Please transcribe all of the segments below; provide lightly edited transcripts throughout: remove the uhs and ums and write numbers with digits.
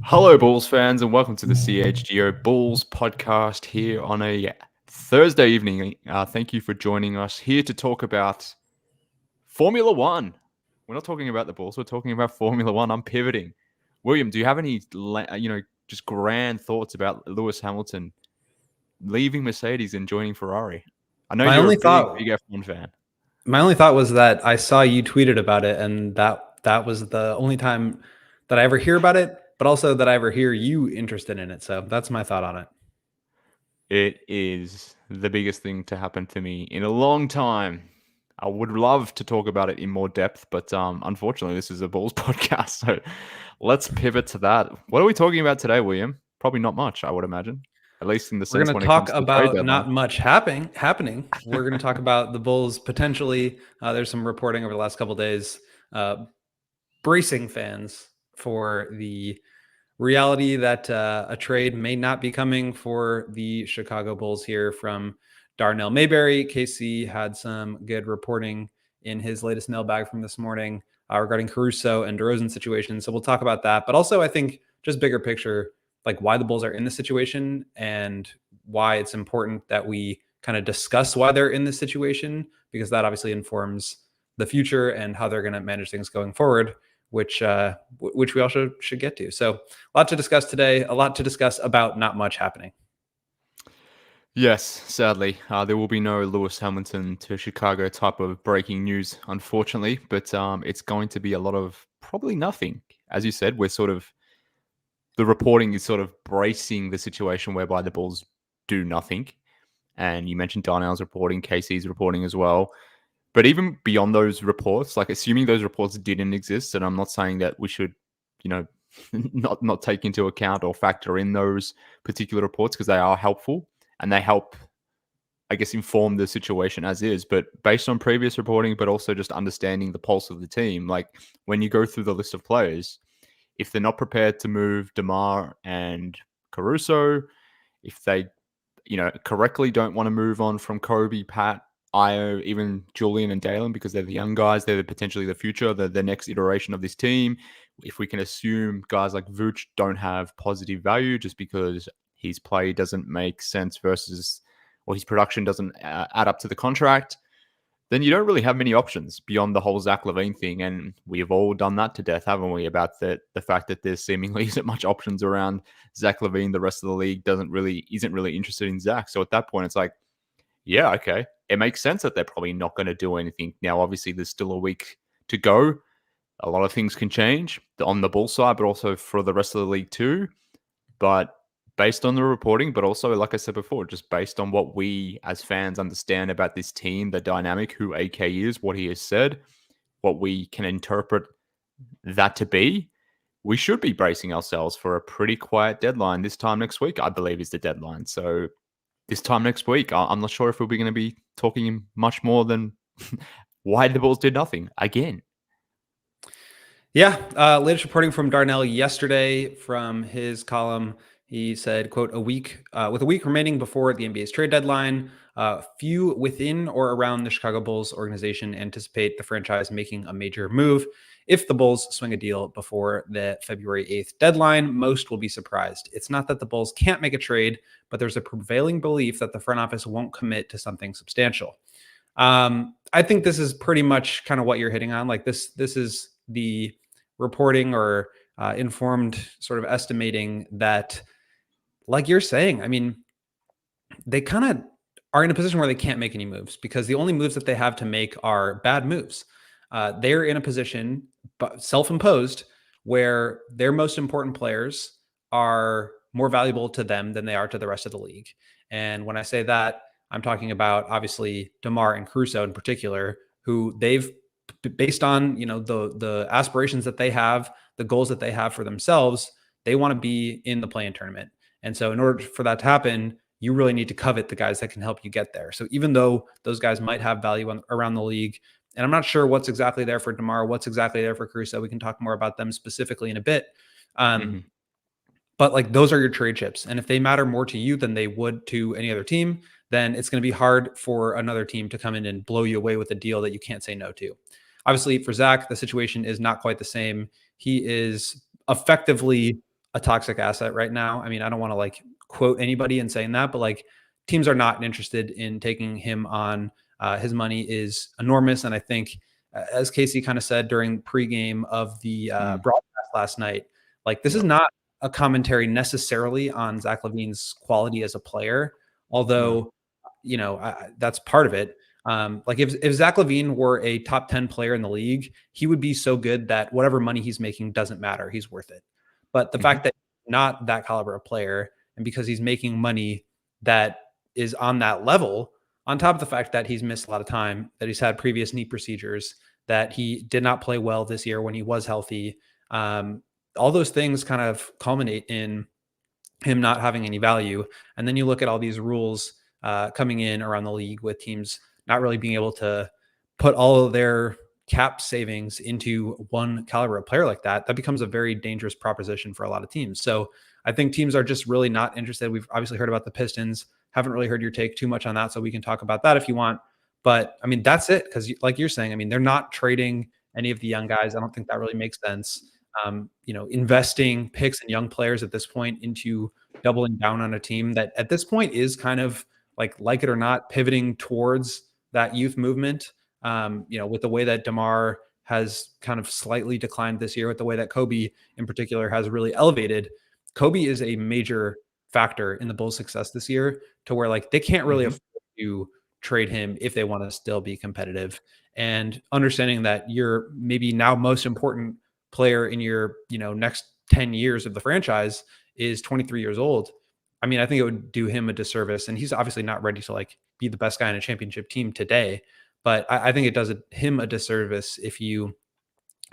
Hello, Bulls fans, and welcome to the CHGO Bulls Podcast here on a Thursday evening. Thank you for joining us here to talk about Formula One. We're not talking about the Bulls, we're talking about Formula One. I'm pivoting. William, do you have any, just grand thoughts about Lewis Hamilton leaving Mercedes and joining Ferrari? I know you're a big F1 fan. My only thought was that I saw you tweeted about it, and that was the only time that I ever hear about it, but also that I ever hear you interested in it. So that's my thought on it. It is the biggest thing to happen to me in a long time. I would love to talk about it in more depth, but unfortunately, this is a Bulls podcast, so let's pivot to that. What are we talking about today, William? Probably not much, I would imagine. At least in the sense we're going to talk about not much happening. We're going to talk about the Bulls potentially. There's some reporting over the last couple of days, bracing fans for the reality that a trade may not be coming for the Chicago Bulls here from Darnell Mayberry. Casey had some good reporting in his latest mailbag from this morning regarding Caruso and DeRozan situation. So we'll talk about that. But also, I think just bigger picture, like why the Bulls are in this situation and why it's important that we kind of discuss why they're in this situation, because that obviously informs the future and how they're going to manage things going forward, which we also should get to. So a lot to discuss today, a lot to discuss about not much happening. Yes, sadly, there will be no Lewis Hamilton to Chicago type of breaking news, unfortunately, but it's going to be a lot of probably nothing. As you said, the reporting is sort of bracing the situation whereby the Bulls do nothing. And you mentioned Darnell's reporting, Casey's reporting as well. But even beyond those reports, like assuming those reports didn't exist, and I'm not saying that we should, not take into account or factor in those particular reports because they are helpful and they help, I guess, inform the situation as is. But based on previous reporting, but also just understanding the pulse of the team, like when you go through the list of players, if they're not prepared to move DeMar and Caruso, if they, correctly don't want to move on from Kobe, Pat, Io, even Julian and Dalen, because they're the young guys, they're potentially the future, they're the next iteration of this team. If we can assume guys like Vooch don't have positive value just because his play doesn't make sense or his production doesn't add up to the contract, then you don't really have many options beyond the whole Zach LaVine thing. And we have all done that to death, haven't we? About the fact that there seemingly isn't much options around Zach LaVine. The rest of the league isn't really interested in Zach. So at that point, it's like, yeah, okay. It makes sense that they're probably not going to do anything. Now, obviously, there's still a week to go. A lot of things can change on the Bull side, but also for the rest of the league too. But based on the reporting, but also, like I said before, just based on what we as fans understand about this team, the dynamic, who AK is, what he has said, what we can interpret that to be, we should be bracing ourselves for a pretty quiet deadline. This time next week, I believe, is the deadline. So this time next week, I'm not sure if we're going to be talking much more than why the Bulls did nothing again. Yeah. Latest reporting from Darnell yesterday from his column. He said, quote, with a week remaining before the NBA's trade deadline, few within or around the Chicago Bulls organization anticipate the franchise making a major move. If the Bulls swing a deal before the February 8th deadline, most will be surprised. It's not that the Bulls can't make a trade, but there's a prevailing belief that the front office won't commit to something substantial. I think this is pretty much kind of what you're hitting on. Like this is the reporting or informed sort of estimating that, like you're saying, I mean, they kind of are in a position where they can't make any moves because the only moves that they have to make are bad moves. They're in a position, self-imposed, where their most important players are more valuable to them than they are to the rest of the league. And when I say that, I'm talking about obviously DeMar and Caruso in particular, who they've, based on the aspirations that they have, the goals that they have for themselves, they want to be in the play-in tournament. And so in order for that to happen, you really need to covet the guys that can help you get there. So even though those guys might have value around the league, and I'm not sure what's exactly there for DeMar, what's exactly there for Caruso, we can talk more about them specifically in a bit. But like those are your trade chips. And if they matter more to you than they would to any other team, then it's going to be hard for another team to come in and blow you away with a deal that you can't say no to. Obviously, for Zach, the situation is not quite the same. He is effectively a toxic asset right now. I mean, I don't want to like quote anybody in saying that, but like teams are not interested in taking him on. His money is enormous. And I think, as Casey kind of said during pregame of the broadcast last night, like this is not a commentary necessarily on Zach LaVine's quality as a player, although, you know, that's part of it. Like if Zach LaVine were a top 10 player in the league, he would be so good that whatever money he's making doesn't matter. He's worth it. But the fact that he's not that caliber of player, and because he's making money that is on that level, on top of the fact that he's missed a lot of time, that he's had previous knee procedures, that he did not play well this year when he was healthy, all those things kind of culminate in him not having any value. And then you look at all these rules coming in around the league with teams not really being able to put all of their cap savings into one caliber of player like that. That becomes a very dangerous proposition for a lot of teams. So I think teams are just really not interested. We've obviously heard about the Pistons. Haven't really heard your take too much on that. So we can talk about that if you want. But I mean, that's it. Because like you're saying, I mean, they're not trading any of the young guys. I don't think that really makes sense. You know, investing picks and young players at this point into doubling down on a team that at this point is kind of like it or not, pivoting towards that youth movement. You know, with the way that DeMar has kind of slightly declined this year, with the way that Kobe in particular has really elevated. Kobe is a major factor in the Bulls' success this year, to where like they can't really afford to trade him if they want to still be competitive. And understanding that you're maybe now most important player in your, you know, next 10 years of the franchise is 23 years old. I mean, I think it would do him a disservice, and he's obviously not ready to like be the best guy in a championship team today. But I think it does him a disservice if you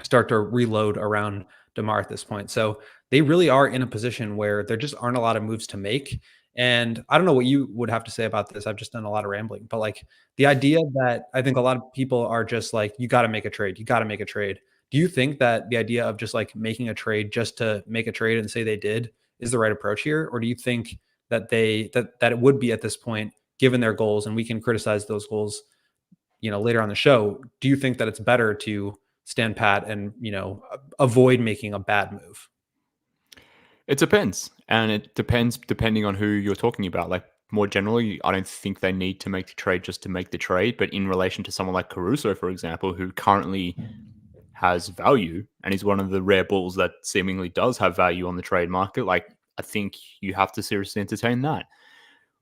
start to reload around DeMar at this point. So they really are in a position where there just aren't a lot of moves to make. And I don't know what you would have to say about this. I've just done a lot of rambling, but like the idea that I think a lot of people are just like, you got to make a trade. You got to make a trade. Do you think that the idea of just like making a trade just to make a trade and say they did is the right approach here? Or do you think that that it would be at this point, given their goals, and we can criticize those goals, you know, later on the show? Do you think that it's better to stand pat and, you know, avoid making a bad move? It depends. And it depends depending on who you're talking about. Like more generally, I don't think they need to make the trade just to make the trade. But in relation to someone like Caruso, for example, who currently has value and is one of the rare Bulls that seemingly does have value on the trade market, like I think you have to seriously entertain that.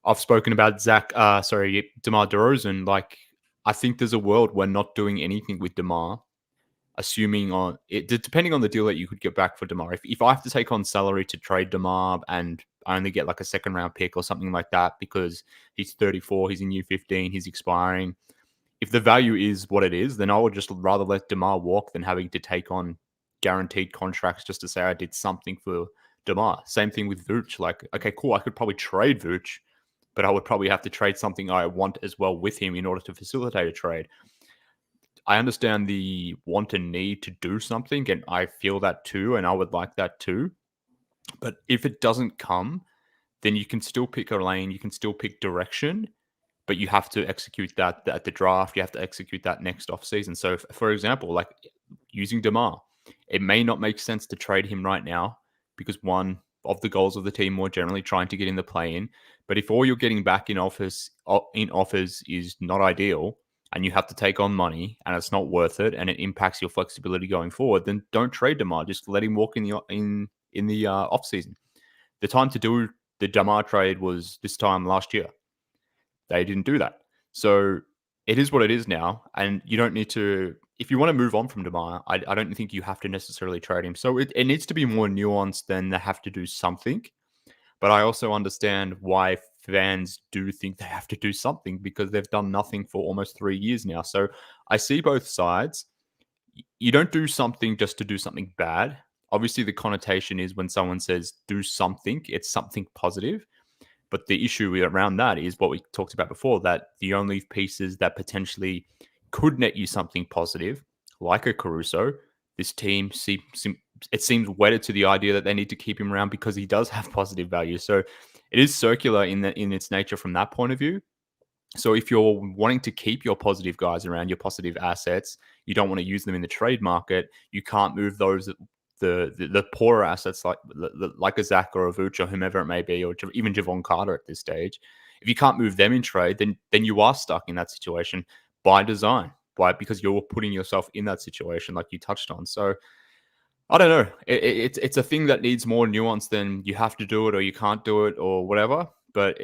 I've spoken about DeMar DeRozan. Like I think there's a world where not doing anything with DeMar, assuming on it, depending on the deal that you could get back for DeMar. If I have to take on salary to trade DeMar and I only get like a second round pick or something like that because he's 34, he's in year 15, he's expiring. If the value is what it is, then I would just rather let DeMar walk than having to take on guaranteed contracts just to say I did something for DeMar. Same thing with Vooch. Like, okay, cool, I could probably trade Vooch, but I would probably have to trade something I want as well with him in order to facilitate a trade. I understand the want and need to do something, and I feel that too, and I would like that too. But if it doesn't come, then you can still pick a lane, you can still pick direction, but you have to execute that at the draft. You have to execute that next offseason. So, for example, like using DeMar, it may not make sense to trade him right now because one of the goals of the team more generally trying to get in the play-in. But if all you're getting back in offers is not ideal, and you have to take on money, and it's not worth it, and it impacts your flexibility going forward, then don't trade DeMar. Just let him walk in the offseason. The time to do the DeMar trade was this time last year. They didn't do that. So it is what it is now. And you don't need to, if you want to move on from DeMar, I don't think you have to necessarily trade him. So it needs to be more nuanced than they have to do something. But I also understand why fans do think they have to do something because they've done nothing for almost 3 years now. So I see both sides. You don't do something just to do something bad. obviously the connotation is when someone says do something, it's something positive. But the issue around that is what we talked about before, that the only pieces that potentially could net you something positive, like a Caruso, this team it seems wedded to the idea that they need to keep him around because he does have positive value. So it is circular in its nature from that point of view. So if you're wanting to keep your positive guys around, your positive assets, you don't want to use them in the trade market. You can't move those the poorer assets like a Zach or a Vooch or whomever it may be, or even Javon Carter at this stage. If you can't move them in trade, then you are stuck in that situation by design, because you're putting yourself in that situation, like you touched on. So I don't know. It's a thing that needs more nuance than you have to do it or you can't do it or whatever. But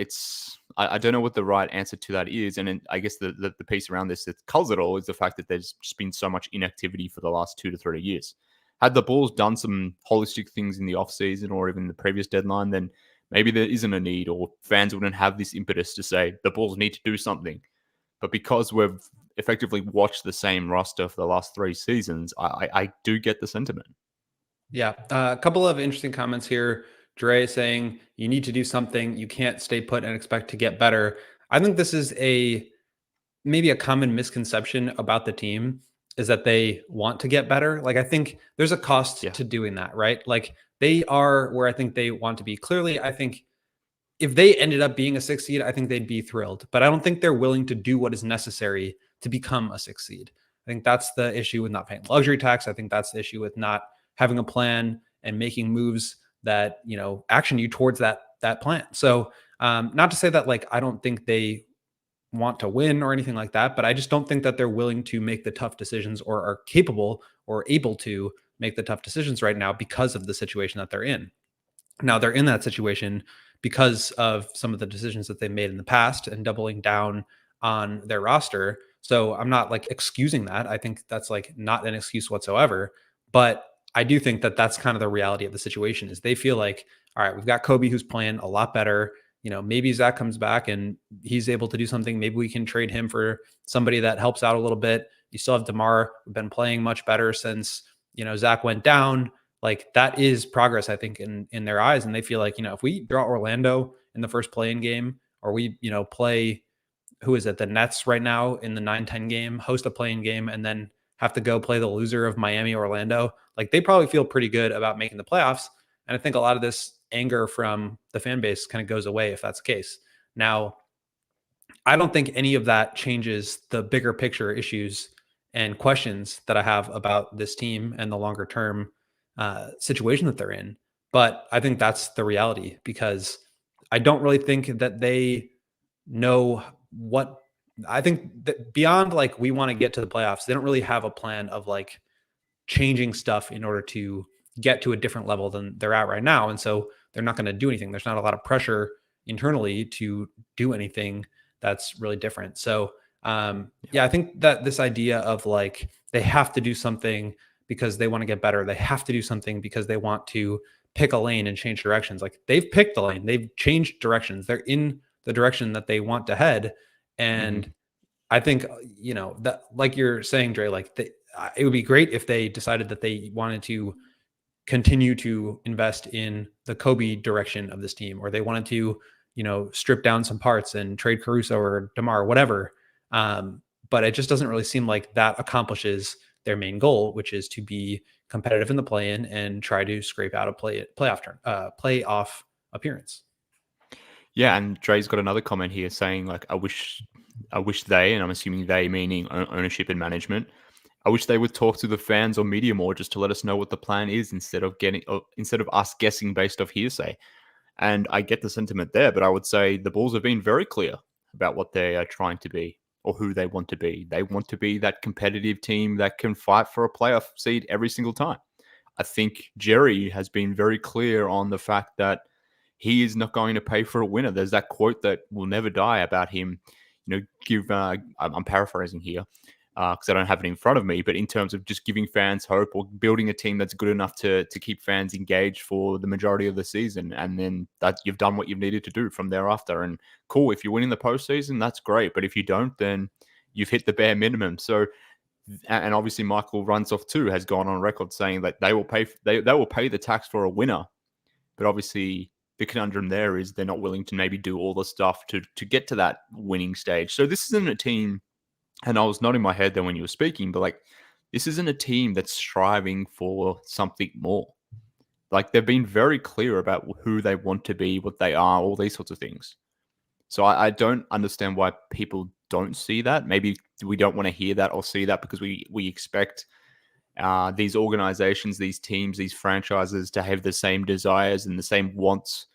I don't know what the right answer to that is. And then I guess the piece around this that culls it all is the fact that there's just been so much inactivity for the last 2 to 3 years. Had the Bulls done some holistic things in the offseason or even the previous deadline, then maybe there isn't a need, or fans wouldn't have this impetus to say the Bulls need to do something. But because we've effectively watched the same roster for the last 3 seasons, I do get the sentiment. Yeah. A couple of interesting comments here. Dre saying you need to do something. You can't stay put and expect to get better. I think this is maybe a common misconception about the team, is that they want to get better. Like, I think there's a cost to doing that, right? Like, they are where I think they want to be. Clearly, I think if they ended up being a 6 seed, I think they'd be thrilled. But I don't think they're willing to do what is necessary to become a 6 seed. I think that's the issue with not paying luxury tax. I think that's the issue with not having a plan and making moves that, action you towards that plan. So not to say that, like, I don't think they want to win or anything like that, but I just don't think that they're willing to make the tough decisions or are capable or able to make the tough decisions right now because of the situation that they're in. Now, they're in that situation because of some of the decisions that they made in the past and doubling down on their roster. So I'm not like excusing that. I think that's like not an excuse whatsoever. But I do think that that's kind of the reality of the situation, is they feel like, all right, we've got Kobe who's playing a lot better. Maybe Zach comes back and he's able to do something. Maybe we can trade him for somebody that helps out a little bit. You still have DeMar, who've been playing much better since, Zach went down. Like, that is progress, I think, in their eyes. And they feel like, if we draw Orlando in the first play-in game, or we, play, who is it, the Nets right now in the 9-10 game, host a play-in game, and then have to go play the loser of Miami, Orlando, like, they probably feel pretty good about making the playoffs. And I think a lot of this anger from the fan base kind of goes away if that's the case. Now, I don't think any of that changes the bigger picture issues and questions that I have about this team and the longer term situation that they're in. But I think that's the reality, because I don't really think that they know what. I think that beyond, like, we want to get to the playoffs, they don't really have a plan of like changing stuff in order to get to a different level than they're at right now. And so they're not going to do anything. There's not a lot of pressure internally to do anything that's really different. So I think that this idea of like, they have to do something because they want to get better, they have to do something because they want to pick a lane and change directions. Like, they've picked the lane, they've changed directions, they're in the direction that they want to head. And I think, that, like you're saying, Dre, like, it would be great if they decided that they wanted to continue to invest in the Kobe direction of this team, or they wanted to, strip down some parts and trade Caruso or DeMar or whatever. But it just doesn't really seem like that accomplishes their main goal, which is to be competitive in the play-in and try to scrape out a playoff appearance. Yeah, and Dre's got another comment here saying, like, I wish they, and I'm assuming they meaning ownership and management, I wish they would talk to the fans or media more, just to let us know what the plan is instead of us guessing based off hearsay. And I get the sentiment there, but I would say the Bulls have been very clear about what they are trying to be or who they want to be. They want to be that competitive team that can fight for a playoff seed every single time. I think Jerry has been very clear on the fact that he is not going to pay for a winner. There's that quote that will never die about him. I'm paraphrasing here because I don't have it in front of me, but in terms of just giving fans hope or building a team that's good enough to keep fans engaged for the majority of the season, and then that you've done what you've needed to do from thereafter. And cool, if you win in the postseason, that's great, but if you don't, then you've hit the bare minimum. So And obviously Michael Runsoff too has gone on record saying that they will pay the tax for a winner. But obviously the conundrum there is they're not willing to maybe do all the stuff to get to that winning stage. So this isn't a team, and I was nodding my head then when you were speaking, but like this isn't a team that's striving for something more. Like they've been very clear about who they want to be, what they are, all these sorts of things. So I don't understand why people don't see that. Maybe we don't want to hear that or see that because we expect these organizations, these teams, these franchises to have the same desires and the same wants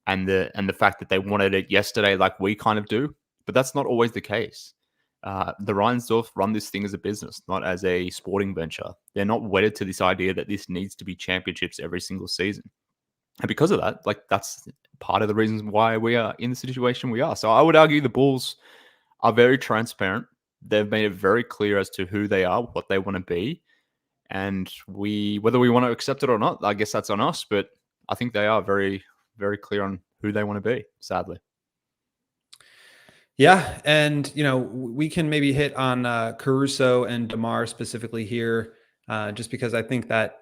and the fact that they wanted it yesterday, like we kind of do. But that's not always the case. The Reinsdorf run this thing as a business, not as a sporting venture. They're not wedded to this idea that this needs to be championships every single season. And because of that, like that's part of the reasons why we are in the situation we are. So I would argue the Bulls are very transparent. They've made it very clear as to who they are, what they want to be. And whether we want to accept it or not, I guess that's on us. But I think they are very, very clear on who they want to be, sadly. Yeah. And, we can maybe hit on Caruso and DeMar specifically here, just because I think that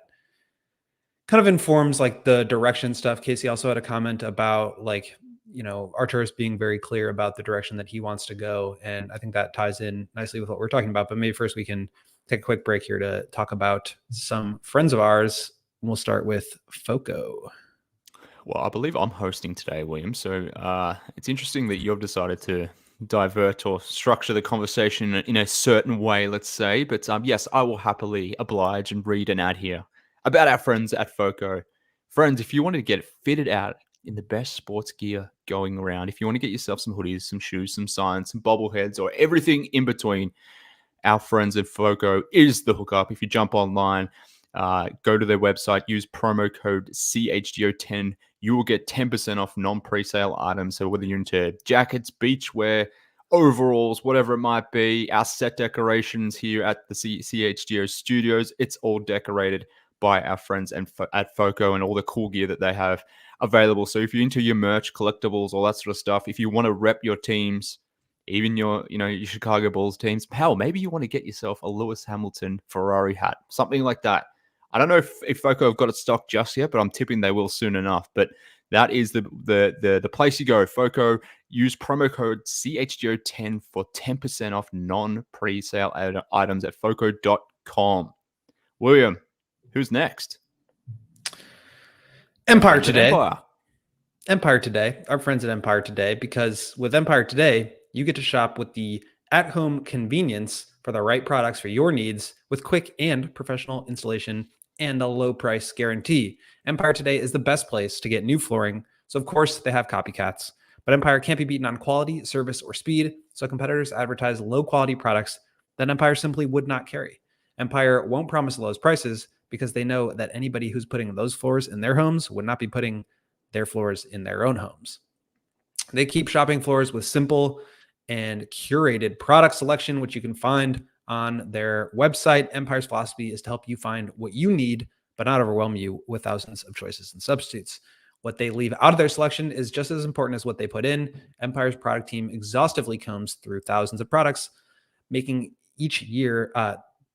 kind of informs like the direction stuff. Casey also had a comment about like, Arturas being very clear about the direction that he wants to go. And I think that ties in nicely with what we're talking about. But maybe first we can take a quick break here to talk about some friends of ours. We'll start with FOCO. Well, I believe I'm hosting today, William. So it's interesting that you've decided to divert or structure the conversation in a certain way, let's say. But yes, I will happily oblige and read an ad here about our friends at FOCO. Friends, if you want to get fitted out in the best sports gear going around, if you want to get yourself some hoodies, some shoes, some signs, some bobbleheads, or everything in between, our friends at FOCO is the hookup. If you jump online, go to their website, use promo code CHGO10. You will get 10% off non-presale items. So whether you're into jackets, beachwear, overalls, whatever it might be, our set decorations here at the CHGO studios, it's all decorated by our friends at FOCO and all the cool gear that they have available. So if you're into your merch, collectibles, all that sort of stuff, if you want to rep your teams, even your Chicago Bulls teams, hell, maybe you want to get yourself a Lewis Hamilton Ferrari hat, something like that. I don't know if FOCO have got it stocked just yet, but I'm tipping they will soon enough. But that is the place you go. FOCO, use promo code CHGO10 for 10% off non-pre-sale items at FOCO.com. William, who's next? Empire Today. Empire Today, our friends at Empire Today, because with Empire Today, you get to shop with the at-home convenience for the right products for your needs with quick and professional installation and a low price guarantee. Empire Today is the best place to get new flooring. So of course they have copycats, but Empire can't be beaten on quality, service, or speed. So competitors advertise low quality products that Empire simply would not carry. Empire won't promise the lowest prices because they know that anybody who's putting those floors in their homes would not be putting their floors in their own homes. They keep shopping floors with simple and curated product selection, which you can find on their website. Empire's philosophy is to help you find what you need, but not overwhelm you with thousands of choices and substitutes. What they leave out of their selection is just as important as what they put in. Empire's product team exhaustively combs through thousands of products, making each year,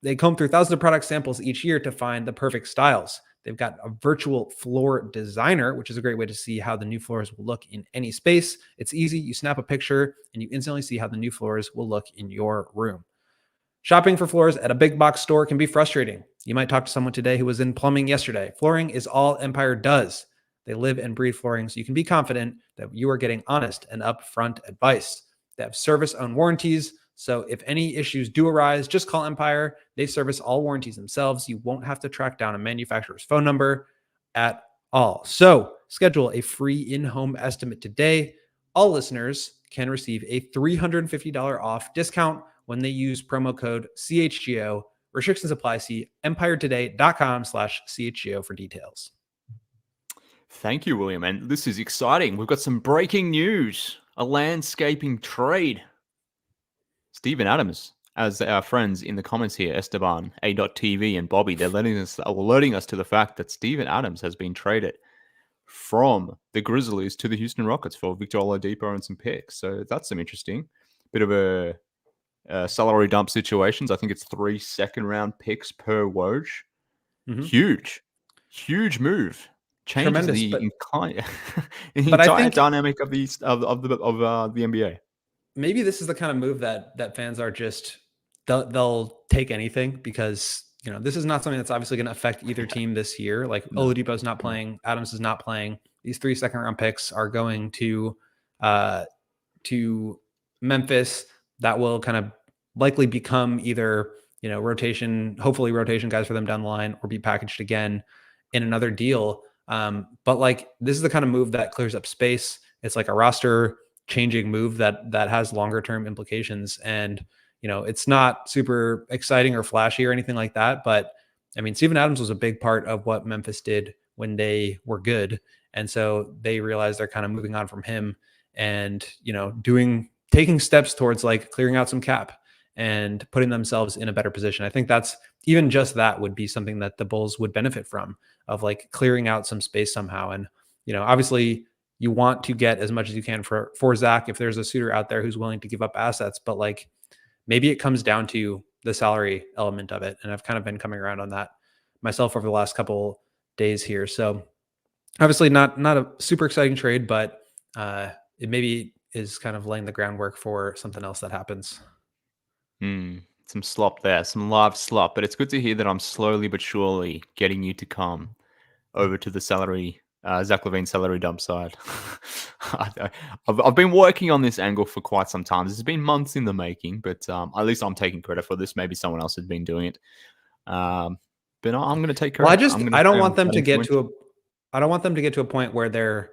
they comb through thousands of product samples each year to find the perfect styles. They've got a virtual floor designer, which is a great way to see how the new floors will look in any space. It's easy. You snap a picture and you instantly see how the new floors will look in your room. Shopping for floors at a big box store can be frustrating. You might talk to someone today who was in plumbing yesterday. Flooring is all Empire does. They live and breathe flooring, so you can be confident that you are getting honest and upfront advice. They have service-owned warranties, so if any issues do arise, just call Empire. They service all warranties themselves. You won't have to track down a manufacturer's phone number at all. So schedule a free in-home estimate today. All listeners can receive a $350 off discount when they use promo code CHGO. Restrictions apply. See empiretoday.com/CHGO for details. Thank you, William. And this is exciting. We've got some breaking news. A landscaping trade. Steven Adams, as our friends in the comments here, Esteban, A.TV, and Bobby, they're alerting us to the fact that Steven Adams has been traded from the Grizzlies to the Houston Rockets for Victor Oladipo and some picks. So that's some interesting. Bit of a salary dump situations. I think it's 3 second-round picks per Woj. Huge move. Changes Tremendous, the the but I entire think dynamic of the NBA. maybe this is the kind of move that fans are just they'll take anything because this is not something that's obviously going to affect either team this year. Like No, Oladipo's not playing, Adams is not playing. These 3 second-round picks are going to Memphis. That will kind of likely become either hopefully rotation guys for them down the line, or be packaged again in another deal. But like this is the kind of move that clears up space. It's like a roster changing move that has longer term implications. And it's not super exciting or flashy or anything like that, but I mean, Steven Adams was a big part of what Memphis did when they were good, and so they realized they're kind of moving on from him and taking steps towards like clearing out some cap and putting themselves in a better position. I think that's even just that would be something that the Bulls would benefit from, of like clearing out some space somehow. And obviously you want to get as much as you can for Zach if there's a suitor out there who's willing to give up assets, but like maybe it comes down to the salary element of it. And I've kind of been coming around on that myself over the last couple days here. So obviously not a super exciting trade, but it maybe is kind of laying the groundwork for something else that happens. Some slop there, some live slop, but it's good to hear that I'm slowly but surely getting you to come over to the Zach LaVine salary dump side. I've been working on this angle for quite some time. This has been months in the making, but at least I'm taking credit for this. Maybe someone else has been doing it. But I'm going to take credit. Well, I don't want them to get to a point where they're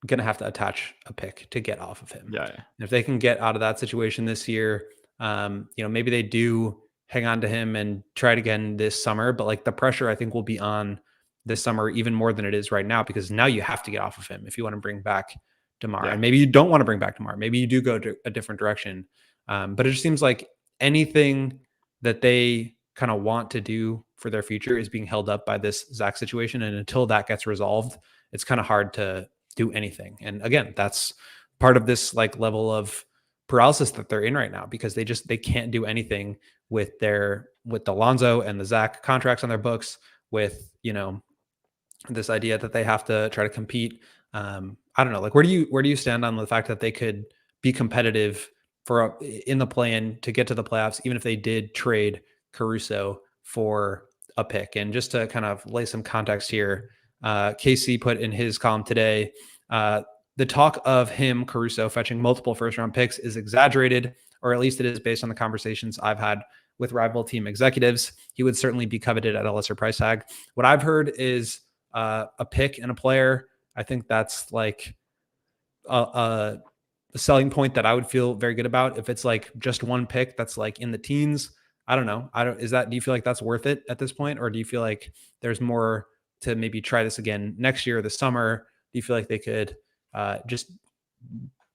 going to have to attach a pick to get off of him. Yeah. And if they can get out of that situation this year, maybe they do hang on to him and try it again this summer, but like the pressure I think will be on this summer even more than it is right now, because now you have to get off of him if you want to bring back DeMar. Yeah. And maybe you don't want to bring back DeMar. Maybe you do go to a different direction. But it just seems like anything that they kind of want to do for their future is being held up by this Zach situation. And until that gets resolved, it's kind of hard to do anything. And again, that's part of this like level of paralysis that they're in right now, because they can't do anything with the Lonzo and the Zach contracts on their books, with, this idea that they have to try to compete. I don't know, like where do you stand on the fact that they could be competitive in the play-in to get to the playoffs, even if they did trade Caruso for a pick? And just to kind of lay some context here, KC put in his column today, the talk of Caruso fetching multiple first-round picks is exaggerated, or at least it is based on the conversations I've had with rival team executives. He would certainly be coveted at a lesser price tag. What I've heard is a pick and a player. I think that's like a selling point that I would feel very good about. If it's like just one pick that's like in the teens, I don't know. Do you feel like that's worth it at this point? Or do you feel like there's more to maybe try this again next year or this summer? Do you feel like they could just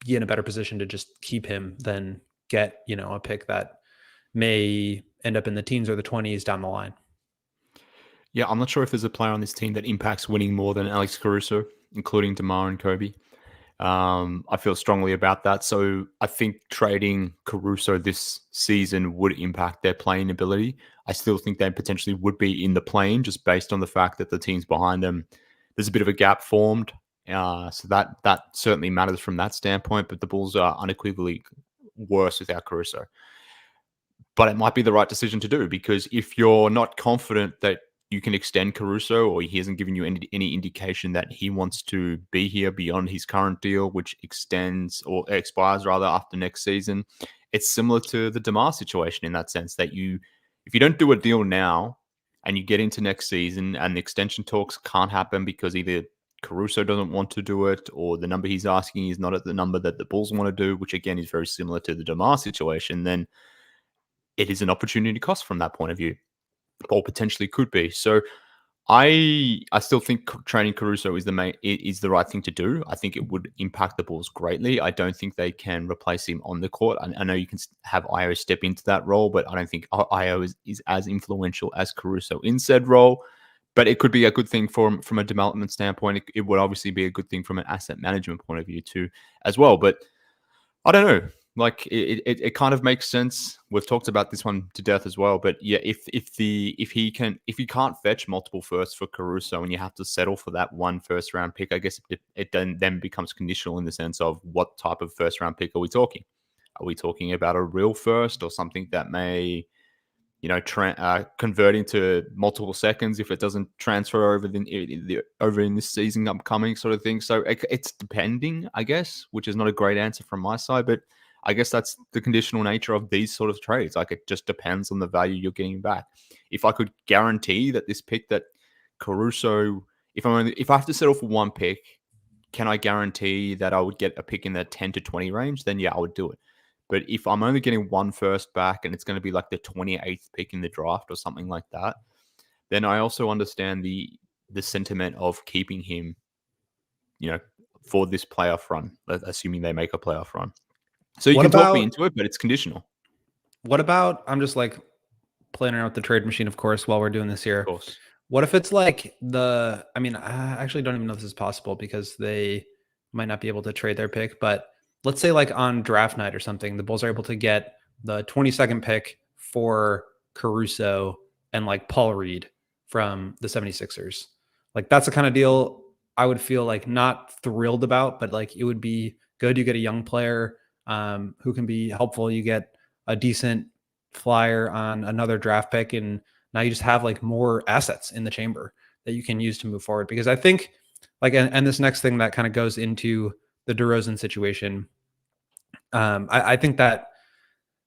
be in a better position to just keep him than get, a pick that may end up in the teens or the 20s down the line? Yeah, I'm not sure if there's a player on this team that impacts winning more than Alex Caruso, including DeMar and Kobe. I feel strongly about that. So I think trading Caruso this season would impact their playing ability. I still think they potentially would be in the play-in, just based on the fact that the teams behind them, there's a bit of a gap formed. So that certainly matters from that standpoint. But the Bulls are unequivocally worse without Caruso. But it might be the right decision to do, because if you're not confident that you can extend Caruso, or he hasn't given you any indication that he wants to be here beyond his current deal, which expires rather after next season, it's similar to the DeMar situation in that sense, that if you don't do a deal now and you get into next season and the extension talks can't happen because either Caruso doesn't want to do it, or the number he's asking is not at the number that the Bulls want to do, which again is very similar to the DeMar situation, then it is an opportunity cost from that point of view, or potentially could be. So I still think trading Caruso is the right thing to do. I think it would impact the Bulls greatly. I don't think they can replace him on the court. I know you can have Io step into that role, but I don't think Io is as influential as Caruso in said role. But it could be a good thing from a development standpoint. It would obviously be a good thing from an asset management point of view too, as well. But I don't know. Like it kind of makes sense. We've talked about this one to death as well. But yeah, if you can't fetch multiple firsts for Caruso and you have to settle for that one first round pick, I guess it then becomes conditional in the sense of what type of first round pick are we talking? Are we talking about a real first or something that may convert into multiple seconds if it doesn't transfer over in this season upcoming sort of thing. So it's depending, I guess, which is not a great answer from my side, but I guess that's the conditional nature of these sort of trades. Like it just depends on the value you're getting back. If I could guarantee that this pick that Caruso, if I have to settle for one pick, can I guarantee that I would get a pick in the 10 to 20 range? Then yeah, I would do it. But if I'm only getting one first back and it's going to be like the 28th pick in the draft or something like that, then I also understand the sentiment of keeping him, for this playoff run, assuming they make a playoff run. So you can talk me into it, but it's conditional. What about, I'm just like playing around with the trade machine, of course, while we're doing this here. Of course. What if it's like I actually don't even know if this is possible because they might not be able to trade their pick, but let's say like on draft night or something, the Bulls are able to get the 22nd pick for Caruso and like Paul Reed from the 76ers. Like that's the kind of deal I would feel like not thrilled about, but like it would be good. You get a young player who can be helpful. You get a decent flyer on another draft pick, and now you just have like more assets in the chamber that you can use to move forward. Because I think like, and this next thing that kind of goes into the DeRozan situation, I think that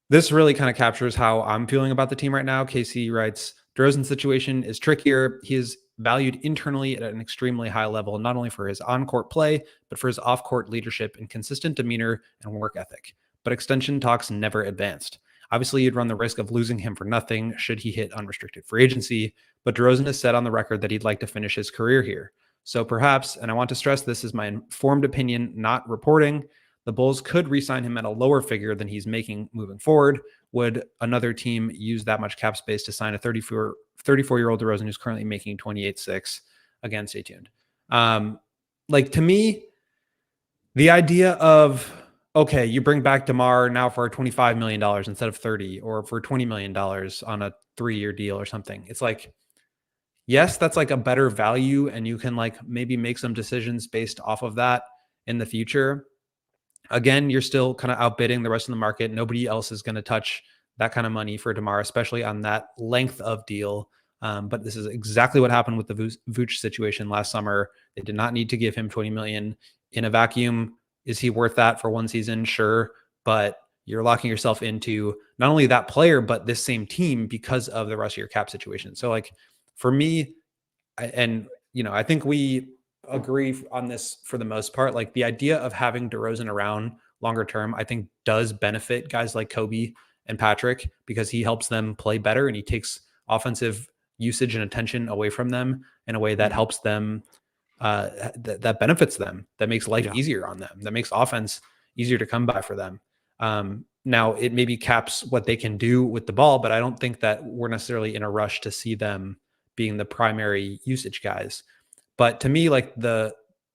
this really kind of captures how I'm feeling about the team right now. Casey writes, DeRozan's situation is trickier. He is valued internally at an extremely high level, not only for his on-court play, but for his off-court leadership and consistent demeanor and work ethic. But extension talks never advanced. Obviously, you'd run the risk of losing him for nothing should he hit unrestricted free agency, but DeRozan has said on the record that he'd like to finish his career here. So perhaps, and I want to stress this is my informed opinion, not reporting, the Bulls could re-sign him at a lower figure than he's making moving forward. Would another team use that much cap space to sign a 34-year-old DeRozan who's currently making 28.6? Again, stay tuned. Like to me, the idea of, okay, you bring back DeMar now for $25 million instead of 30, or for $20 million on a 3-year deal or something. It's like, yes, that's like a better value, and you can like maybe make some decisions based off of that in the future. Again, you're still kind of outbidding the rest of the market. Nobody else is going to touch that kind of money for DeMar, especially on that length of deal. But this is exactly what happened with the Vooch situation last summer. They did not need to give him $20 million in a vacuum. Is he worth that for one season? Sure. But you're locking yourself into not only that player, but this same team because of the rest of your cap situation. So like for me, I think we agree on this for the most part. Like the idea of having DeRozan around longer term, I think does benefit guys like Kobe and Patrick because he helps them play better and he takes offensive usage and attention away from them in a way that helps them, that benefits them, that makes life easier on them, that makes offense easier to come by for them. Now it maybe caps what they can do with the ball, but I don't think that we're necessarily in a rush to see them being the primary usage guys. But to me, like the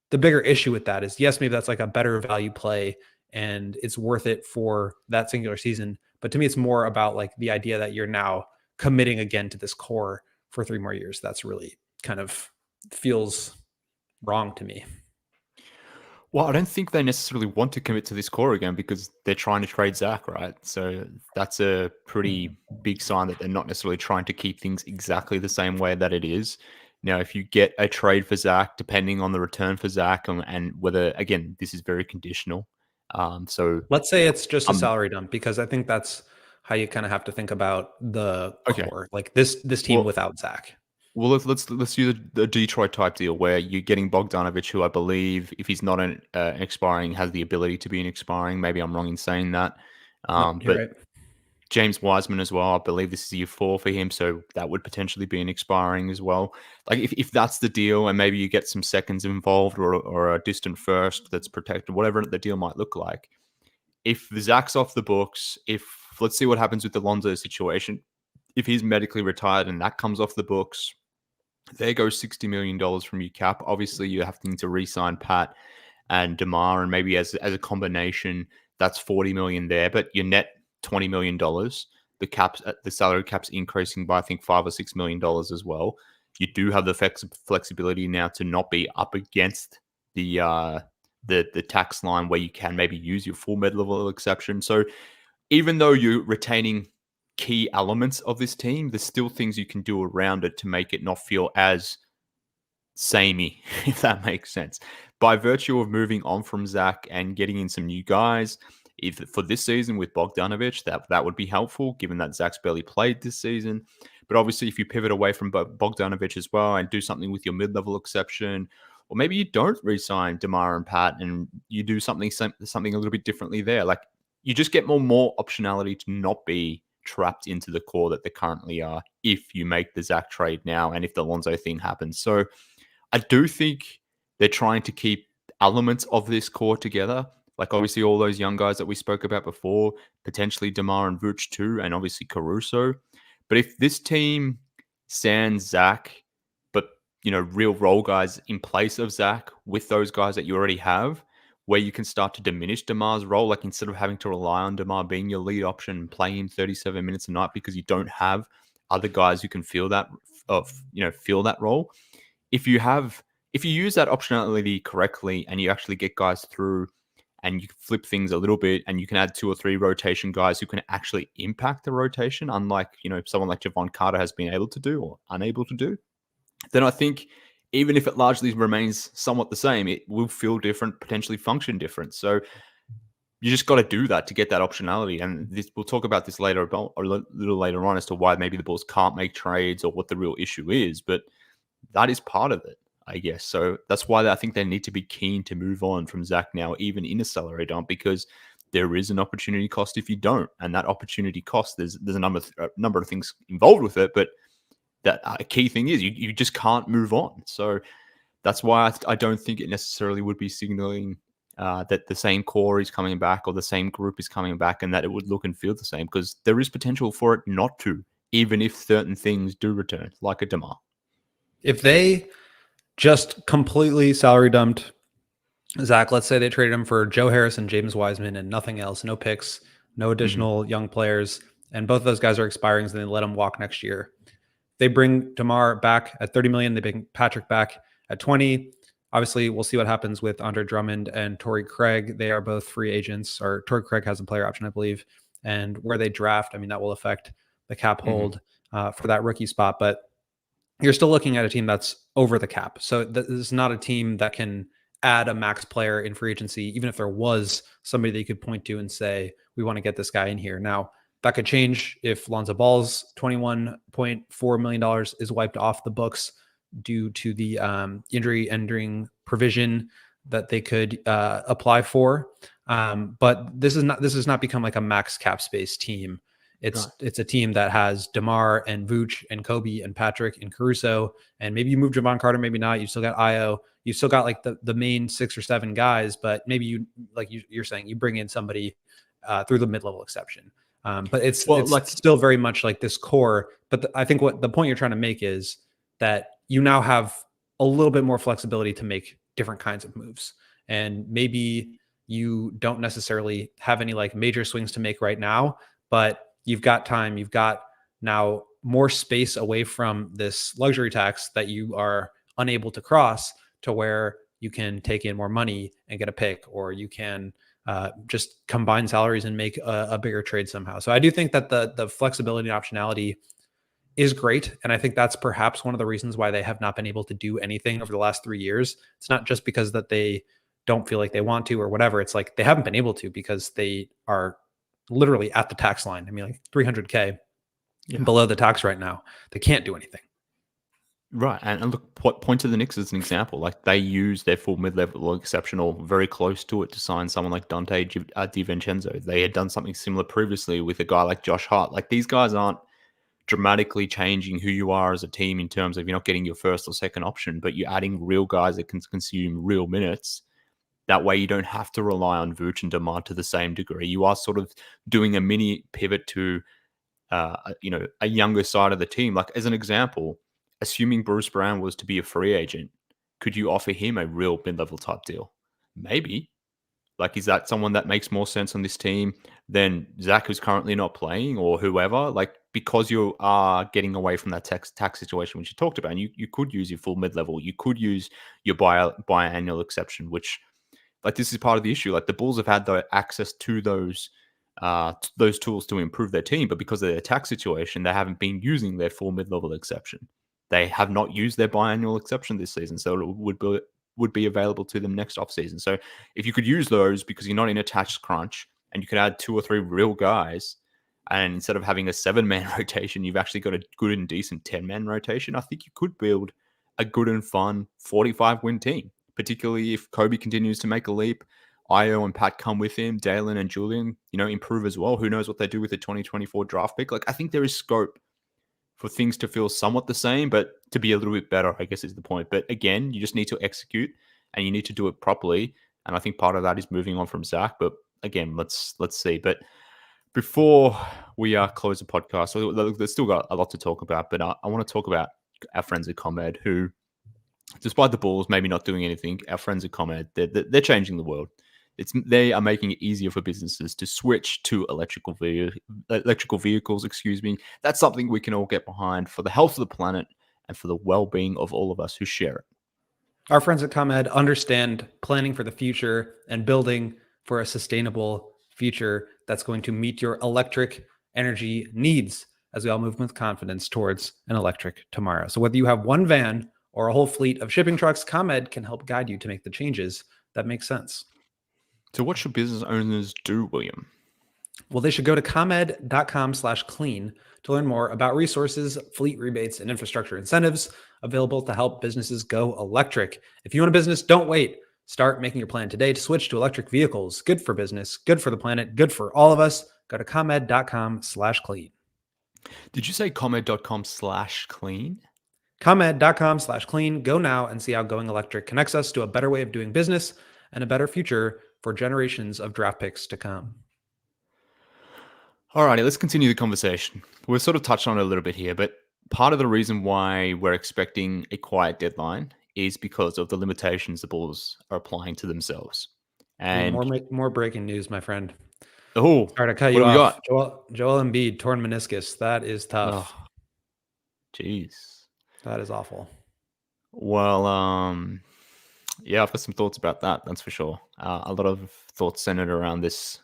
bigger issue with that is, yes, maybe that's like a better value play and it's worth it for that singular season. But to me, it's more about like the idea that you're now committing again to this core for 3 more years. That's really kind of feels wrong to me. Well, I don't think they necessarily want to commit to this core again because they're trying to trade Zach, right? So that's a pretty big sign that they're not necessarily trying to keep things exactly the same way that it is. Now, if you get a trade for Zach, depending on the return for Zach and whether, again, this is very conditional. So let's say it's just a salary dump, because I think that's how you kind of have to think about the core, like this team without Zach. Well, let's do the Detroit type deal where you're getting Bogdanovic, who I believe, if he's not an expiring, has the ability to be an expiring. Maybe I'm wrong in saying that. But right. James Wiseman as well, I believe this is year 4 for him, so that would potentially be an expiring as well. Like if that's the deal, and maybe you get some seconds involved or a distant first that's protected, whatever the deal might look like. If Zach's off the books, let's see what happens with the Lonzo situation. If he's medically retired and that comes off the books, there goes $60 million from your cap. Obviously, you have to re-sign Pat and DeMar, and maybe as a combination, That's $40 million there, but your net $20 million. The salary cap's increasing by I think $5 or $6 million as well. You do have the flexibility now to not be up against the tax line where you can maybe use your full mid-level exception. So even though you're retaining key elements of this team, there's still things you can do around it to make it not feel as samey, if that makes sense. By virtue of moving on from Zach and getting in some new guys, if for this season with Bogdanovic, that would be helpful, given that Zach's barely played this season. But obviously, if you pivot away from Bogdanovic as well and do something with your mid-level exception, or maybe you don't re-sign DeMar and Pat and you do something a little bit differently there, like you just get more optionality to not be trapped into the core that they currently are if you make the Zach trade now and if the Lonzo thing happens. So I do think they're trying to keep elements of this core together. Like obviously all those young guys that we spoke about before, potentially DeMar and Vooch too, and obviously Caruso. But if this team sans Zach, but real role guys in place of Zach with those guys that you already have, where you can start to diminish DeMar's role, like instead of having to rely on DeMar being your lead option and playing him 37 minutes a night because you don't have other guys who can fill that role. If you use that optionality correctly and you actually get guys through and you flip things a little bit and you can add 2 or 3 rotation guys who can actually impact the rotation, unlike, someone like Javon Carter has been able to do or unable to do, then I think even if it largely remains somewhat the same, it will feel different, potentially function different. So you just got to do that to get that optionality. And we'll talk about this later, a little later on, as to why maybe the Bulls can't make trades or what the real issue is. But that is part of it, I guess. So that's why I think they need to be keen to move on from Zach now, even in a salary dump, because there is an opportunity cost if you don't. And that opportunity cost, there's a number of things involved with it, but that a key thing is you just can't move on. So that's why I don't think it necessarily would be signaling that the same core is coming back or the same group is coming back and that it would look and feel the same, because there is potential for it not to, even if certain things do return, like a DeMar. If they just completely salary dumped Zach, let's say they traded him for Joe Harris and James Wiseman and nothing else, no picks, no additional young players, and both of those guys are expiring, so they let him walk next year. They bring DeMar back at $30 million. They bring Patrick back at 20. Obviously, we'll see what happens with Andre Drummond and Torrey Craig. They are both free agents, or Torrey Craig has a player option, I believe. And where they draft, that will affect the cap hold for that rookie spot. But you're still looking at a team that's over the cap. So this is not a team that can add a max player in free agency, even if there was somebody that you could point to and say, we want to get this guy in here. Now, that could change if Lonzo Ball's $21.4 million is wiped off the books due to the injury-ending provision that they could apply for. But this has not become like a max cap space team. It's a team that has DeMar and Vooch and Kobe and Patrick and Caruso, and maybe you move Javon Carter, maybe not. You still got Io. You still got like the main 6 or 7 guys, but maybe you're saying you bring in somebody through the mid-level exception. But it's still very much like this core. But I think what the point you're trying to make is that you now have a little bit more flexibility to make different kinds of moves. And maybe you don't necessarily have any like major swings to make right now, but you've got time. You've got now more space away from this luxury tax that you are unable to cross, to where you can take in more money and get a pick, or you can just combine salaries and make a bigger trade somehow. So I do think that the flexibility and optionality is great. And I think that's perhaps one of the reasons why they have not been able to do anything over the last 3 years. It's not just because that they don't feel like they want to or whatever. It's like they haven't been able to because they are literally at the tax line. Like $300K below the tax right now. They can't do anything. Right. And look, point to the Knicks as an example. Like they use their full mid-level exception or very close to it to sign someone like Dante DiVincenzo. They had done something similar previously with a guy like Josh Hart. Like these guys aren't dramatically changing who you are as a team in terms of you're not getting your first or second option, but you're adding real guys that can consume real minutes. That way you don't have to rely on Vooch and DeMar to the same degree. You are sort of doing a mini pivot to, a younger side of the team. Like as an example, assuming Bruce Brown was to be a free agent, could you offer him a real mid-level type deal? Maybe. Like, is that someone that makes more sense on this team than Zach, who's currently not playing, or whoever? Like, because you are getting away from that tax situation, which you talked about, and you could use your full mid-level. You could use your biannual exception, which, like, this is part of the issue. Like, the Bulls have had the access to those tools to improve their team, but because of their tax situation, they haven't been using their full mid-level exception. They have not used their biannual exception this season, so it would be available to them next offseason. So if you could use those because you're not in a tax crunch and you could add 2 or 3 real guys, and instead of having a 7-man rotation, you've actually got a good and decent 10-man rotation, I think you could build a good and fun 45-win team, particularly if Kobe continues to make a leap. Io and Pat come with him. Dalen and Julian, improve as well. Who knows what they do with the 2024 draft pick? Like, I think there is scope for things to feel somewhat the same, but to be a little bit better, I guess, is the point. But again, you just need to execute and you need to do it properly. And I think part of that is moving on from Zach. But again, let's see. But before we close the podcast, so there's still got a lot to talk about. But I want to talk about our friends at ComEd, who, despite the Bulls maybe not doing anything, our friends at ComEd, they're changing the world. They are making it easier for businesses to switch to electrical vehicles. That's something we can all get behind for the health of the planet and for the well-being of all of us who share it. Our friends at ComEd understand planning for the future and building for a sustainable future that's going to meet your electric energy needs as we all move with confidence towards an electric tomorrow. So whether you have one van or a whole fleet of shipping trucks, ComEd can help guide you to make the changes that make sense. So what should business owners do, William? Well, they should go to ComEd.com/clean to learn more about resources, fleet rebates, and infrastructure incentives available to help businesses go electric. If you own a business, don't wait. Start making your plan today to switch to electric vehicles. Good for business, good for the planet, good for all of us. Go to ComEd.com/clean. Did you say ComEd.com/clean? ComEd.com/clean. Go now and see how going electric connects us to a better way of doing business and a better future for generations of draft picks to come. Alrighty, let's continue the conversation. We've sort of touched on it a little bit here, but part of the reason why we're expecting a quiet deadline is because of the limitations the Bulls are applying to themselves. And more breaking news, my friend. Sorry to cut you off. Joel Embiid, torn meniscus. That is tough. Jeez. That is awful. Well, yeah, I've got some thoughts about that. That's for sure. A lot of thoughts centered around this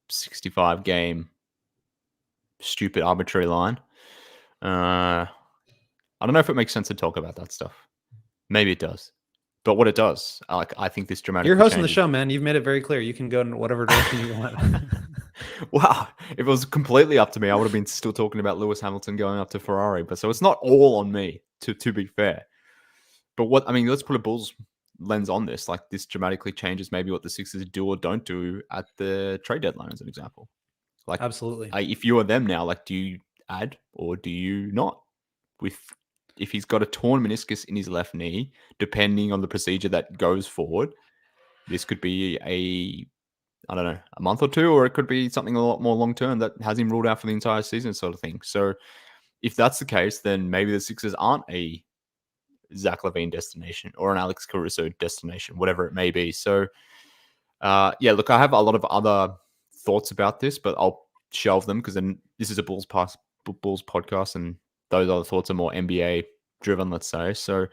65-game stupid arbitrary line. I don't know if it makes sense to talk about that stuff. Maybe it does. But what it does, I think this dramatic. You're hosting the show, man. You've made it very clear. You can go in whatever direction you want. Wow. If it was completely up to me, I would have been still talking about Lewis Hamilton going up to Ferrari. But so it's not all on me, to be fair. But let's put a Bulls lens on this. Like, this dramatically changes maybe what the Sixers do or don't do at the trade deadline, as an example. Like, absolutely. If you are them now, like, do you add or do you not? If he's got a torn meniscus in his left knee, depending on the procedure that goes forward, this could be a month or two, or it could be something a lot more long-term that has him ruled out for the entire season, sort of thing. So if that's the case, then maybe the Sixers aren't a Zach LaVine destination or an Alex Caruso destination, whatever it may be. So, yeah, look, I have a lot of other thoughts about this, but I'll shelve them because then this is a Bulls podcast, and those other thoughts are more NBA driven, let's say. So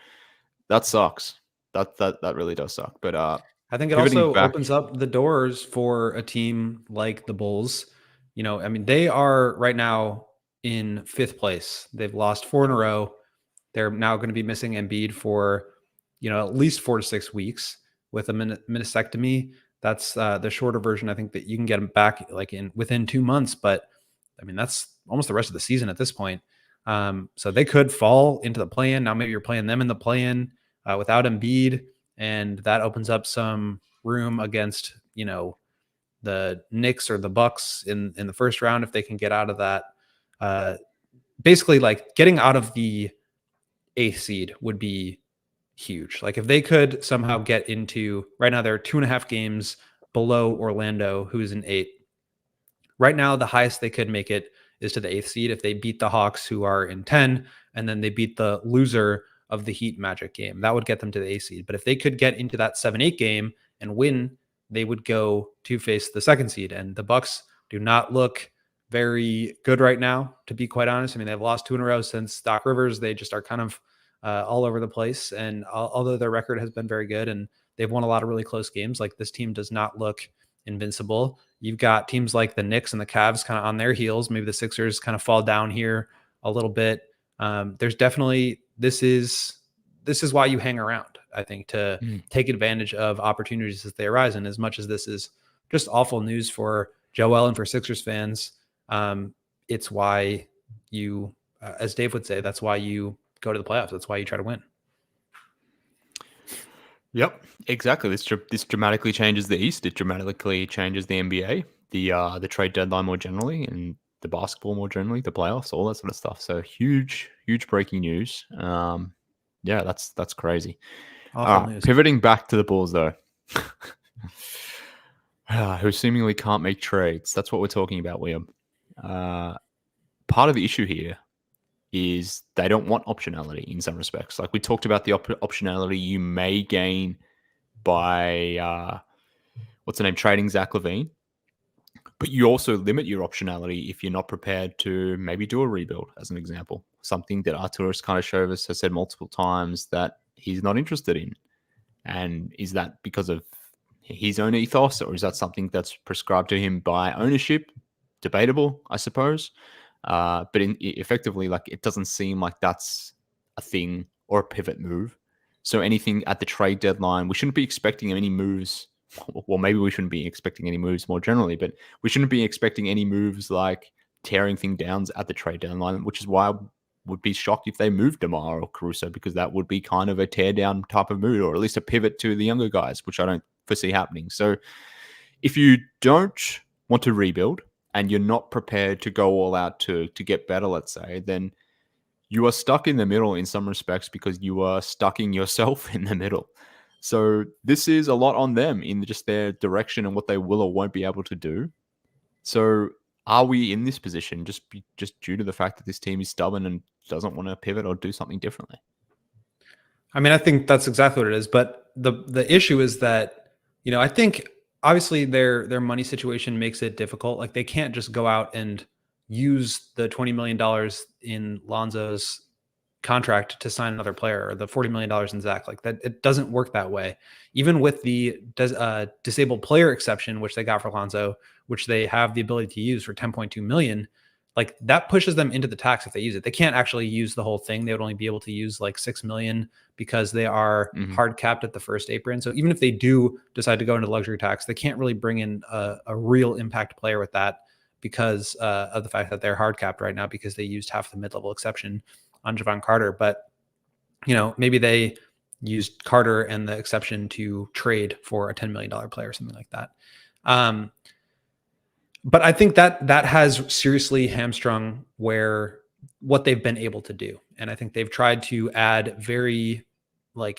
that sucks. That really does suck. But I think it also opens up the doors for a team like the Bulls. They are right now in 5th place. They've lost 4 in a row. They're now going to be missing Embiid for, at least 4 to 6 weeks with a meniscectomy. That's the shorter version. I think that you can get him back within 2 months, but that's almost the rest of the season at this point. So they could fall into the play-in. Now maybe you're playing them in the play-in without Embiid, and that opens up some room against, the Knicks or the Bucks in the first round if they can get out of that. Basically, like, getting out of the 8th seed would be huge. Like, if they could somehow get into, right now they're 2.5 games below Orlando, who's in 8. Right now, the highest they could make it is to the 8th seed if they beat the Hawks, who are in 10, and then they beat the loser of the Heat Magic game. That would get them to the 8th seed. But if they could get into that 7-8 game and win they would go to face the 2nd seed. And the Bucks do not look very good right now, to be quite honest. I mean, they've lost 2 in a row since Doc Rivers. They just are kind of all over the place. And although their record has been very good and they've won a lot of really close games, like this team does not look invincible. You've got teams like the Knicks and the Cavs kind of on their heels. Maybe the Sixers kind of fall down here a little bit. There's definitely, this is why you hang around, I think, to take advantage of opportunities as they arise. And as much as this is just awful news for Joel and for Sixers fans, it's why you, as Dave would say, that's why you go to the playoffs. That's why you try to win. Yep, exactly. This dramatically changes the East. It dramatically changes the NBA, the trade deadline more generally, and the basketball more generally, the playoffs, all that sort of stuff. So huge breaking news. Yeah, that's crazy. Awful news. Pivoting back to the Bulls, though, who seemingly can't make trades. That's what we're talking about, Liam. Part of the issue here is they don't want optionality in some respects. Like we talked about the optionality you may gain by, what's the name, trading Zach LaVine. But you also limit your optionality if you're not prepared to maybe do a rebuild, as an example. Something that Arturas Karnisovas has said multiple times that he's not interested in. And is that because of his own ethos, or is that something that's prescribed to him by ownership? Debatable, I suppose. But effectively, like, it doesn't seem like that's a thing or a pivot move. So anything at the trade deadline, we shouldn't be expecting any moves. Well, maybe we shouldn't be expecting any moves more generally, but we shouldn't be expecting any moves like tearing things down at the trade deadline, which is why I would be shocked if they moved DeMar or Caruso, because that would be kind of a tear down type of move, or at least a pivot to the younger guys, which I don't foresee happening. So if you don't want to rebuild and you're not prepared to go all out to get better, let's say, then you are stuck in the middle in some respects because you are stucking yourself in the middle. So this is a lot on them in just their direction and what they will or won't be able to do. So are we in this position just due to the fact that this team is stubborn and doesn't want to pivot or do something differently? I mean, I think that's exactly what it is. But the issue is that, I think obviously their money situation makes it difficult. Like they can't just go out and use the $20 million in Lonzo's contract to sign another player, or the $40 million in Zach. Like that, it doesn't work that way. Even with the disabled player exception, which they got for Lonzo, which they have the ability to use for $10.2 million, like that pushes them into the tax if they use it. They can't actually use the whole thing. They would only be able to use like $6 million because they are hard capped at the first apron. So even if they do decide to go into luxury tax, they can't really bring in a real impact player with that because of the fact that they're hard capped right now because they used half the mid-level exception on Javon Carter. But, maybe they used Carter and the exception to trade for a $10 million player or something like that. But I think that has seriously hamstrung what they've been able to do. And I think they've tried to add very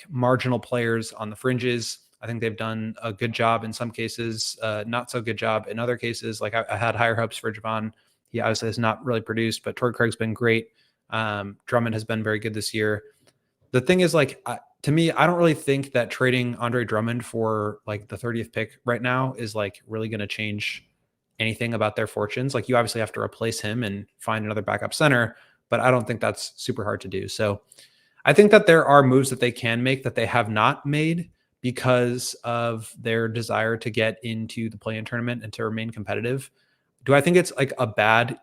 marginal players on the fringes. I think they've done a good job in some cases, not so good job in other cases. Like I had higher hopes for Javon. He obviously has not really produced, but Torrey Craig's been great. Drummond has been very good this year. The thing is, to me, I don't really think that trading Andre Drummond for the 30th pick right now is really going to change anything about their fortunes. Like you obviously have to replace him and find another backup center, but I don't think that's super hard to do. So I think that there are moves that they can make that they have not made because of their desire to get into the play-in tournament and to remain competitive. Do I think it's a bad,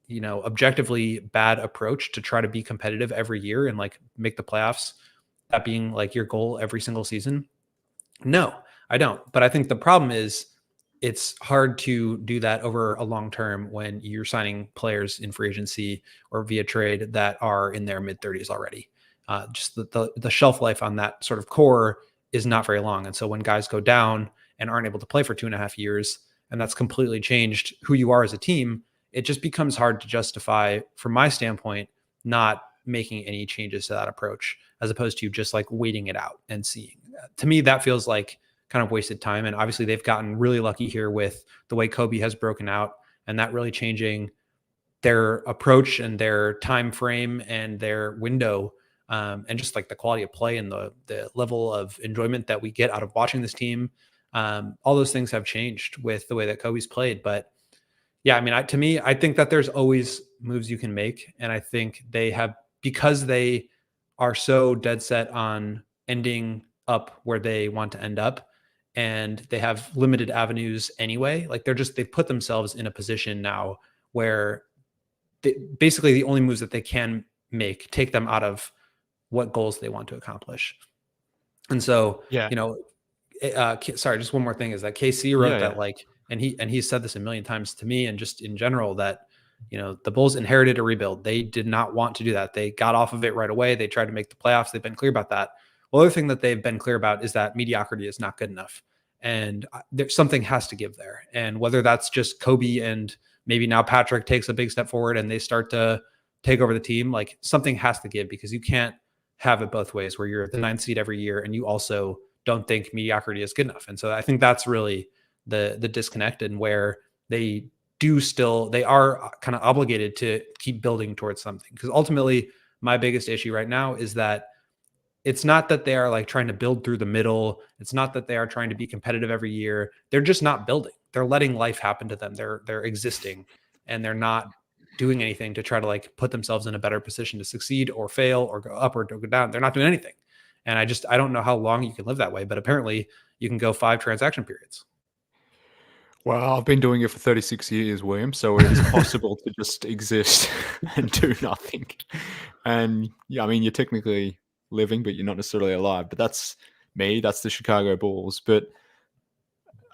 objectively bad approach to try to be competitive every year and make the playoffs, that being your goal every single season? No, I don't. But I think the problem is it's hard to do that over a long term when you're signing players in free agency or via trade that are in their mid 30s already. Just the shelf life on that sort of core is not very long. And so when guys go down and aren't able to play for 2.5 years, and that's completely changed who you are as a team, it just becomes hard to justify, from my standpoint, not making any changes to that approach, as opposed to just waiting it out and seeing. To me, that feels like kind of wasted time. And obviously they've gotten really lucky here with the way Kobe has broken out and that really changing their approach and their time frame and their window, and just the quality of play and the level of enjoyment that we get out of watching this team. All those things have changed with the way that Kobe's played. But yeah, I mean, I think that there's always moves you can make. And I think they have, because they are so dead set on ending up where they want to end up, and they have limited avenues anyway, like they've put themselves in a position now where basically the only moves that they can make take them out of what goals they want to accomplish. And so, Yeah. sorry, just one more thing is that KC wrote Yeah. that, like, and he said this a million times to me and just in general, that, the Bulls inherited a rebuild. They did not want to do that. They got off of it right away. They tried to make the playoffs. They've been clear about that. Well, the other thing that they've been clear about is that mediocrity is not good enough. And there's something has to give there. And whether that's just Kobe and maybe now Patrick takes a big step forward and they start to take over the team, like something has to give, because you can't have it both ways where you're the 9th seed every year and you also don't think mediocrity is good enough. And so I think that's really the disconnect, and where they are kind of obligated to keep building towards something. Because ultimately my biggest issue right now is that it's not that they are like trying to build through the middle. It's not that they are trying to be competitive every year. They're just not building. They're letting life happen to them. They're existing, and they're not doing anything to try to like put themselves in a better position to succeed or fail or go up or go down. They're not doing anything. And I don't know how long you can live that way, but apparently you can go 5 transaction periods. Well, I've been doing it for 36 years, William, so it is possible to just exist and do nothing. And yeah, I mean, you're technically living, but you're not necessarily alive. But that's me. That's the Chicago Bulls. But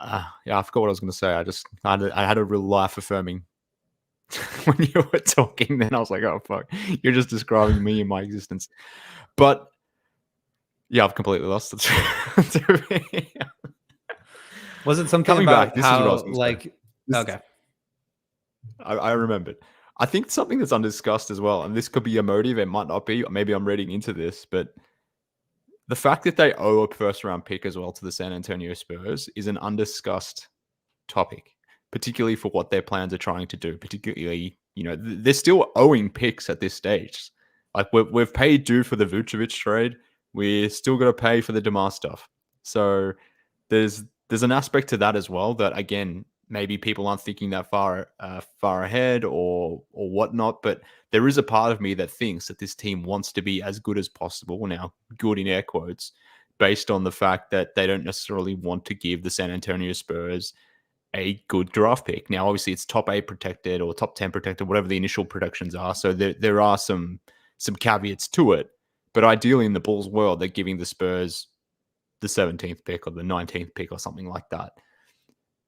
yeah, I forgot what I was going to say. I had a real life affirming when you were talking. Then I was like, oh fuck, you're just describing me and my existence. But yeah, I've completely lost it. Was it something Coming about back, this is what I how was gonna say. like This- okay. I remembered. I think something that's undiscussed as well, and this could be a motive, it might not be, or maybe I'm reading into this, but the fact that they owe a first round pick as well to the San Antonio Spurs is an undiscussed topic, particularly for what their plans are trying to do. Particularly, they're still owing picks at this stage. Like we've paid due for the Vucevic trade. We're still got to pay for the DeMar stuff. So there's an aspect to that as well that, again, maybe people aren't thinking that far ahead or whatnot, but there is a part of me that thinks that this team wants to be as good as possible, now good in air quotes, based on the fact that they don't necessarily want to give the San Antonio Spurs a good draft pick. Now, obviously, it's top 8 protected or top 10 protected, whatever the initial projections are. So there are some caveats to it. But ideally, in the Bulls world, they're giving the Spurs the 17th pick or the 19th pick or something like that.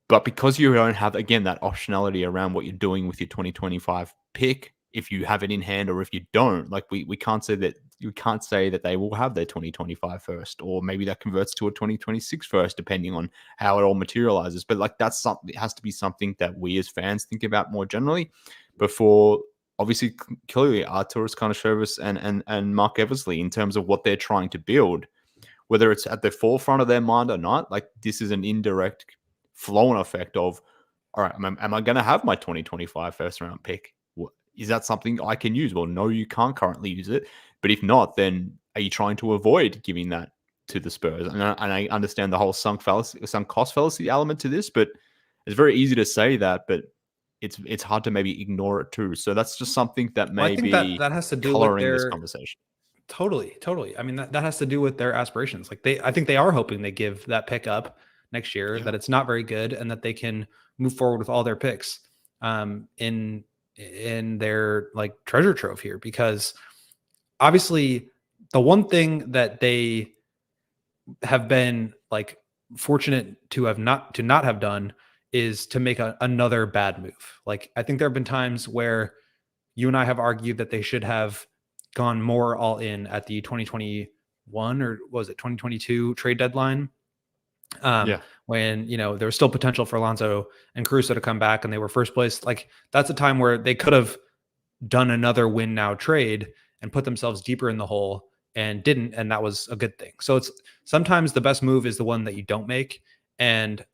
But because you don't have, again, that optionality around what you're doing with your 2025 pick, if you have it in hand or if you don't, like we can't say that they will have their 2025 first, or maybe that converts to a 2026 first, depending on how it all materializes. But like that's something, it has to be something that we as fans think about more generally before, obviously, clearly Arturas Karnisovas and Mark Eversley, in terms of what they're trying to build, whether it's at the forefront of their mind or not. Like this is an indirect flow-on effect of, all right, am I going to have my 2025 first round pick? Is that something I can use? Well, no, you can't currently use it. But if not, then are you trying to avoid giving that to the Spurs? And I understand the whole sunk cost fallacy element to this, but it's very easy to say that, but it's hard to maybe ignore it too. So that's just something that may I think be that has to do with coloring this conversation. Totally. I mean, that has to do with their aspirations. Like I think they are hoping they give that pick up next year, Yeah. that it's not very good, and that they can move forward with all their picks in their like treasure trove here. Because obviously the one thing that they have been like fortunate to not have done is to make another bad move. Like I think there have been times where you and I have argued that they should have gone more all in at the 2021 or was it 2022 trade deadline. When, there was still potential for Alonso and Caruso to come back and they were first place. Like that's a time where they could have done another win now trade and put themselves deeper in the hole, and didn't. And that was a good thing. So it's sometimes the best move is the one that you don't make. And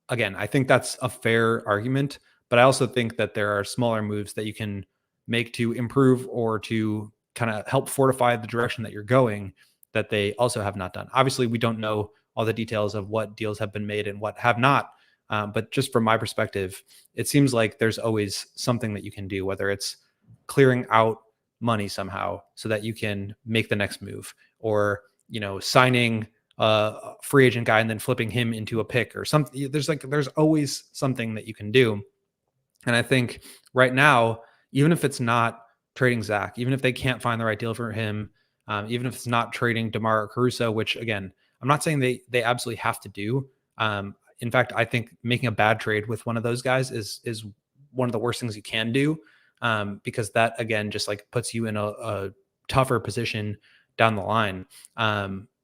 again, I think that's a fair argument, but I also think that there are smaller moves that you can make to improve or to kind of help fortify the direction that you're going that they also have not done. Obviously, we don't know all the details of what deals have been made and what have not. But just from my perspective, it seems like there's always something that you can do, whether it's clearing out money somehow so that you can make the next move, or signing a free agent guy and then flipping him into a pick or something. There's always something that you can do. And I think right now, even if it's not trading Zach, even if they can't find the right deal for him, even if it's not trading DeMar or Caruso, which again, I'm not saying they absolutely have to do. In fact, I think making a bad trade with one of those guys is one of the worst things you can do, because that again just like puts you in a tougher position down the line.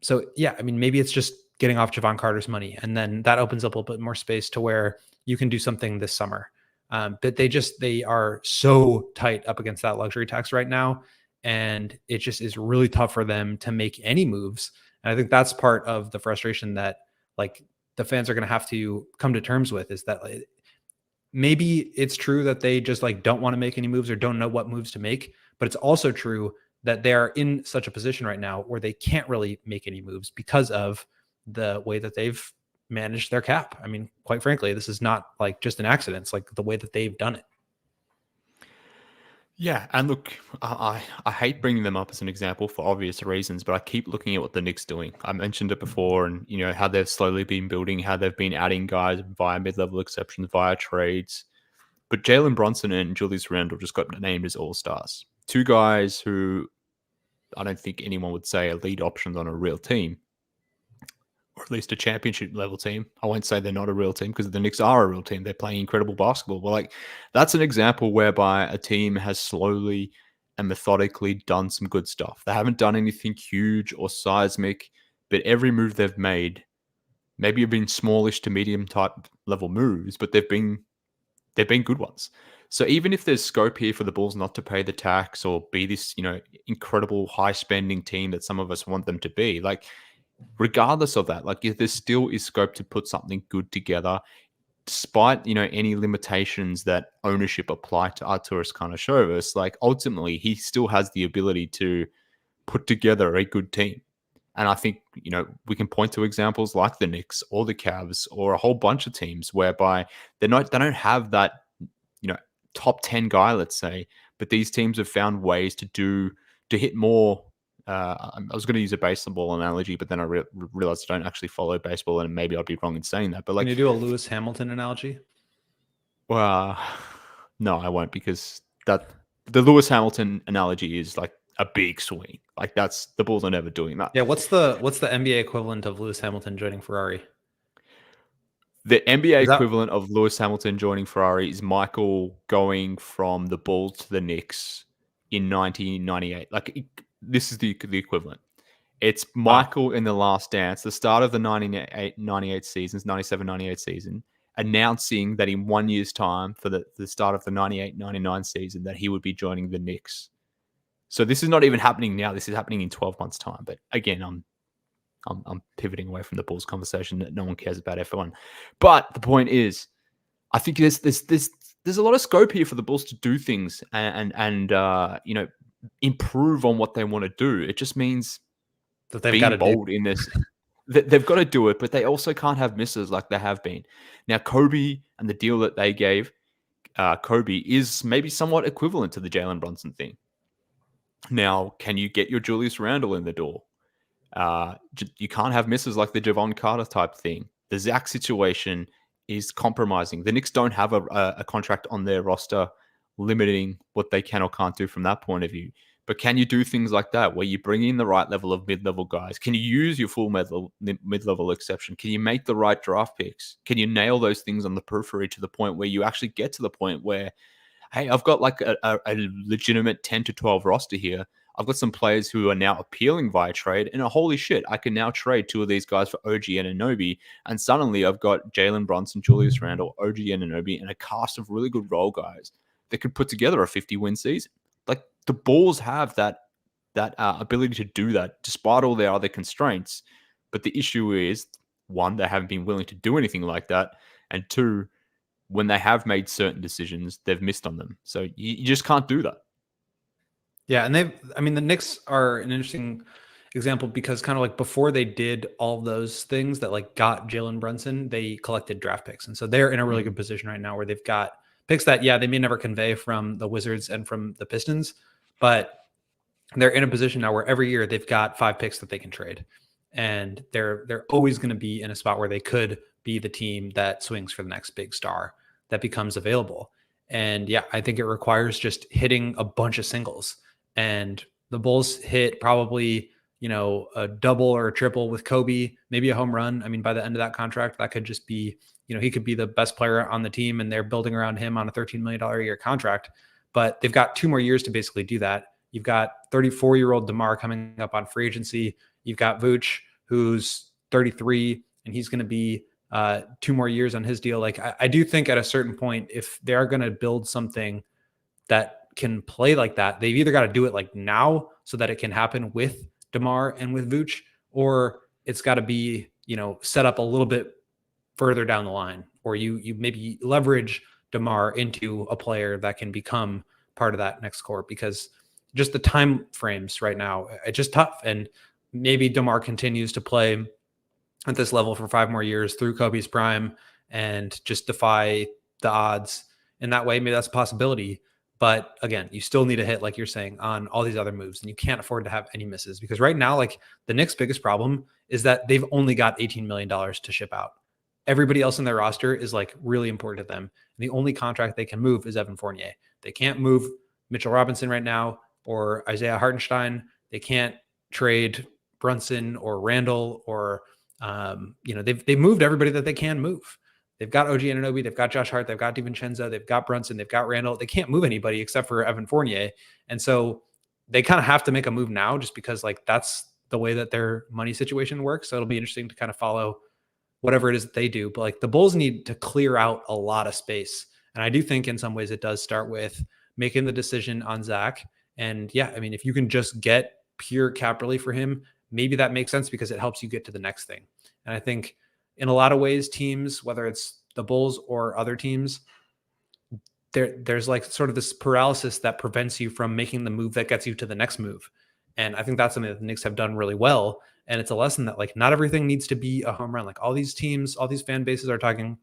So yeah, I mean, maybe it's just getting off Javon Carter's money, and then that opens up a little bit more space to where you can do something this summer. But they are so tight up against that luxury tax right now, and it just is really tough for them to make any moves. And I think that's part of the frustration that like the fans are going to have to come to terms with, is that like, maybe it's true that they just like don't want to make any moves or don't know what moves to make, but it's also true that they are in such a position right now where they can't really make any moves because of the way that they've managed their cap. I mean, quite frankly, this is not like just an accident. It's like the way that they've done it. Yeah, and look, I hate bringing them up as an example for obvious reasons, but I keep looking at what the Knicks doing. I mentioned it before, and how they've slowly been building, how they've been adding guys via mid-level exceptions, via trades. But Jalen Brunson and Julius Randle just got named as all-stars. Two guys who I don't think anyone would say are lead options on a real team, or at least a championship level team. I won't say they're not a real team, because the Knicks are a real team. They're playing incredible basketball. But like, that's an example whereby a team has slowly and methodically done some good stuff. They haven't done anything huge or seismic, but every move they've made, maybe have been smallish to medium type level moves, but they've been good ones. So even if there's scope here for the Bulls not to pay the tax or be this, incredible high spending team that some of us want them to be, like, regardless of that, like, if there still is scope to put something good together, despite any limitations that ownership apply to Arturas Karnisovas, like, ultimately he still has the ability to put together a good team. And I think we can point to examples like the Knicks or the Cavs or a whole bunch of teams whereby they don't have that top 10 guy, let's say, but these teams have found ways to hit more. I was going to use a baseball analogy, but then I realized I don't actually follow baseball, and maybe I'd be wrong in saying that. But like, Can you do a Lewis Hamilton analogy? Well, no, I won't, because the Lewis Hamilton analogy is like a big swing. Like, that's the Bulls are never doing that. Yeah. What's the NBA equivalent of Lewis Hamilton joining Ferrari? The NBA equivalent of Lewis Hamilton joining Ferrari is Michael going from the Bulls to the Knicks in 1998. Like, this is the equivalent. It's Michael in The Last Dance, the start of the 98 seasons, 97-98 season, announcing that in 1 year's time, for the start of the 98-99 season, that he would be joining the Knicks. So this is not even happening now. This is happening in 12 months' time. But again, I'm pivoting away from the Bulls conversation that no one cares about F1. But the point is, I think there's a lot of scope here for the Bulls to do things and improve on what they want to do. It just means that they've got to bold in this. They've got to do it, but they also can't have misses like they have been. Now, Kobe and the deal that they gave Kobe is maybe somewhat equivalent to the Jalen Brunson thing. Now, can you get your Julius Randle in the door? You can't have misses like the Javon Carter type thing. The Zach situation is compromising. The Knicks don't have a contract on their roster limiting what they can or can't do from that point of view. But can you do things like that where you bring in the right level of mid-level guys? Can you use your full mid-level exception? Can you make the right draft picks? Can you nail those things on the periphery to the point where you actually get to the point where, hey, I've got like a legitimate 10 to 12 roster here. I've got some players who are now appealing via trade, and holy shit, I can now trade two of these guys for OG Anunoby, and suddenly I've got Jalen Brunson, Julius Randle, OG Anunoby, and a cast of really good role guys that could put together a 50-win season. Like, the Bulls have that ability to do that despite all their other constraints. But the issue is, one, they haven't been willing to do anything like that, and two, when they have made certain decisions, they've missed on them. So you just can't do that. Yeah, and the Knicks are an interesting example because kind of like before they did all of those things that like got Jalen Brunson, they collected draft picks. And so they're in a really good position right now where they've got picks that, yeah, they may never convey from the Wizards and from the Pistons, but they're in a position now where every year they've got 5 picks that they can trade. And they're always going to be in a spot where they could be the team that swings for the next big star that becomes available. And yeah, I think it requires just hitting a bunch of singles. And the Bulls hit probably, a double or a triple with Kobe, maybe a home run. I mean, by the end of that contract, that could just be, he could be the best player on the team and they're building around him on a $13 million a year contract. But they've got 2 more years to basically do that. You've got 34-year-old DeMar coming up on free agency. You've got Vooch, who's 33, and he's going to be 2 more years on his deal. Like I do think at a certain point, if they're going to build something that can play like that, they've either got to do it like now so that it can happen with DeMar and with Vooch, or it's got to be, set up a little bit further down the line, or you maybe leverage DeMar into a player that can become part of that next core, because just the time frames right now, it's just tough. And maybe DeMar continues to play at this level for 5 more years through Kobe's prime and just defy the odds in that way. Maybe that's a possibility. But again, you still need to hit, like you're saying, on all these other moves, and you can't afford to have any misses, because right now, like the Knicks' biggest problem is that they've only got $18 million to ship out. Everybody else in their roster is like really important to them. And the only contract they can move is Evan Fournier. They can't move Mitchell Robinson right now or Isaiah Hartenstein. They can't trade Brunson or Randall or, they've moved everybody that they can move. They've got OG Anunoby, they've got Josh Hart, they've got DiVincenzo, they've got Brunson, they've got Randall. They can't move anybody except for Evan Fournier. And so they kind of have to make a move now just because like that's the way that their money situation works. So it'll be interesting to kind of follow whatever it is that they do. But like the Bulls need to clear out a lot of space. And I do think in some ways it does start with making the decision on Zach. And yeah, I mean, if you can just get pure cap relief for him, maybe that makes sense because it helps you get to the next thing. And I think in a lot of ways, teams, whether it's the Bulls or other teams, there's like sort of this paralysis that prevents you from making the move that gets you to the next move. And I think that's something that the Knicks have done really well. And it's a lesson that like not everything needs to be a home run. Like all these teams, all these fan bases are talking,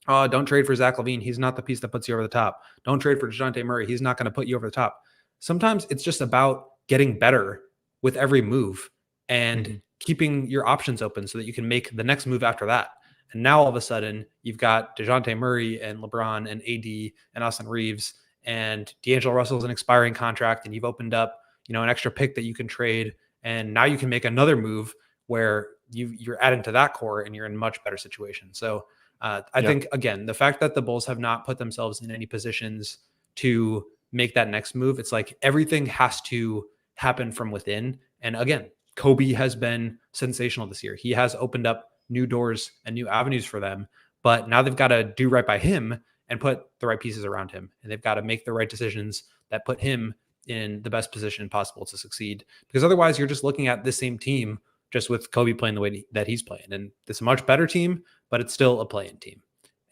oh, don't trade for Zach LaVine. He's not the piece that puts you over the top. Don't trade for DeJounte Murray. He's not going to put you over the top. Sometimes it's just about getting better with every move and keeping your options open so that you can make the next move after that. And now all of a sudden you've got DeJounte Murray and LeBron and AD and Austin Reeves and D'Angelo Russell's an expiring contract, and you've opened up, an extra pick that you can trade. And now you can make another move where you're adding to that core and you're in a much better situation. So I think, again, the fact that the Bulls have not put themselves in any positions to make that next move, it's like everything has to happen from within. And again, Kobe has been sensational this year. He has opened up new doors and new avenues for them, but now they've got to do right by him and put the right pieces around him. And they've got to make the right decisions that put him in the best position possible to succeed, because otherwise you're just looking at the same team, just with Kobe playing the way that he's playing. And it's a much better team, but it's still a play-in team.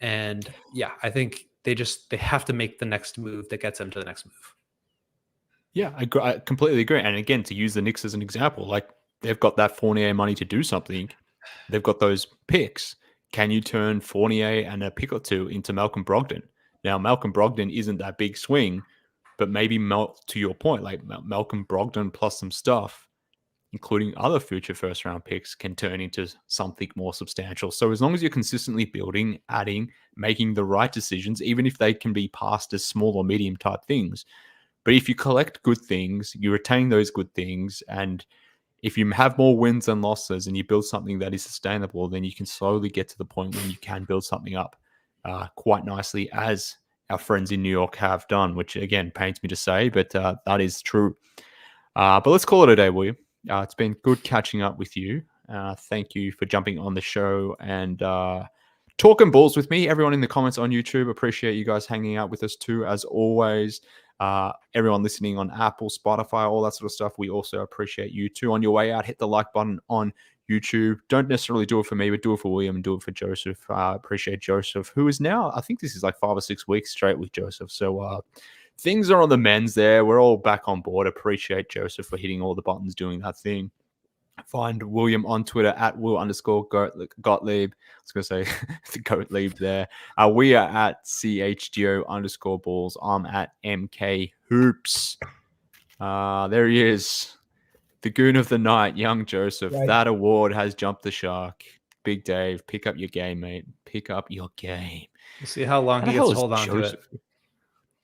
And yeah, I think they have to make the next move that gets them to the next move. Yeah, I completely agree. And again, to use the Knicks as an example, like they've got that Fournier money to do something. They've got those picks. Can you turn Fournier and a pick or two into Malcolm Brogdon? Now, Malcolm Brogdon isn't that big swing, but maybe to your point, like Malcolm Brogdon plus some stuff, including other future first-round picks, can turn into something more substantial. So as long as you're consistently building, adding, making the right decisions, even if they can be passed as small or medium type things, but if you collect good things, you retain those good things, and if you have more wins than losses and you build something that is sustainable, then you can slowly get to the point when you can build something up quite nicely, as our friends in New York have done, which again pains me to say, but that is true. But let's call it a day, will you? It's been good catching up with you. Thank you for jumping on the show and talking Bulls with me. Everyone in the comments on YouTube, appreciate you guys hanging out with us too, as always. Everyone listening on Apple, Spotify, all that sort of stuff, we also appreciate you too. On your way out, hit the like button on YouTube. Don't necessarily do it for me, but do it for William and do it for Joseph. Appreciate Joseph, who is now, I think this is like 5 or 6 weeks straight with Joseph. So things are on the mends there. We're all back on board. Appreciate Joseph for hitting all the buttons, doing that thing. Find William on Twitter at Will_Gottlieb. I was going to say the Gottlieb there. We are at CHGO_Bulls. I'm at MK Hoops. There he is. The goon of the night, young Joseph. Right. That award has jumped the shark. Big Dave, pick up your game, mate. Pick up your game. We'll see how long he the gets hell to is hold on to it.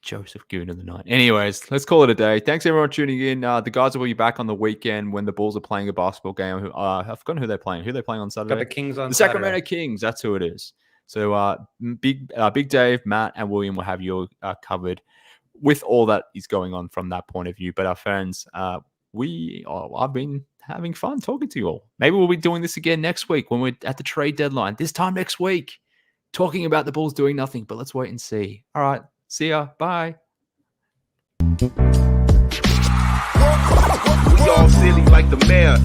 Joseph Goon of the night. Anyways, let's call it a day. Thanks everyone tuning in. The guys will be back on the weekend when the Bulls are playing a basketball game. I've forgotten who they're playing. Who are they playing on Saturday? Got the Kings on the Saturday. Sacramento Kings. That's who it is. So Big Dave, Matt, and William will have you covered with all that is going on from that point of view. But our fans, I've been having fun talking to you all. Maybe we'll be doing this again next week when we're at the trade deadline. This time next week, talking about the Bulls doing nothing. But let's wait and see. All right. See ya. Bye. We all silly like the mayor.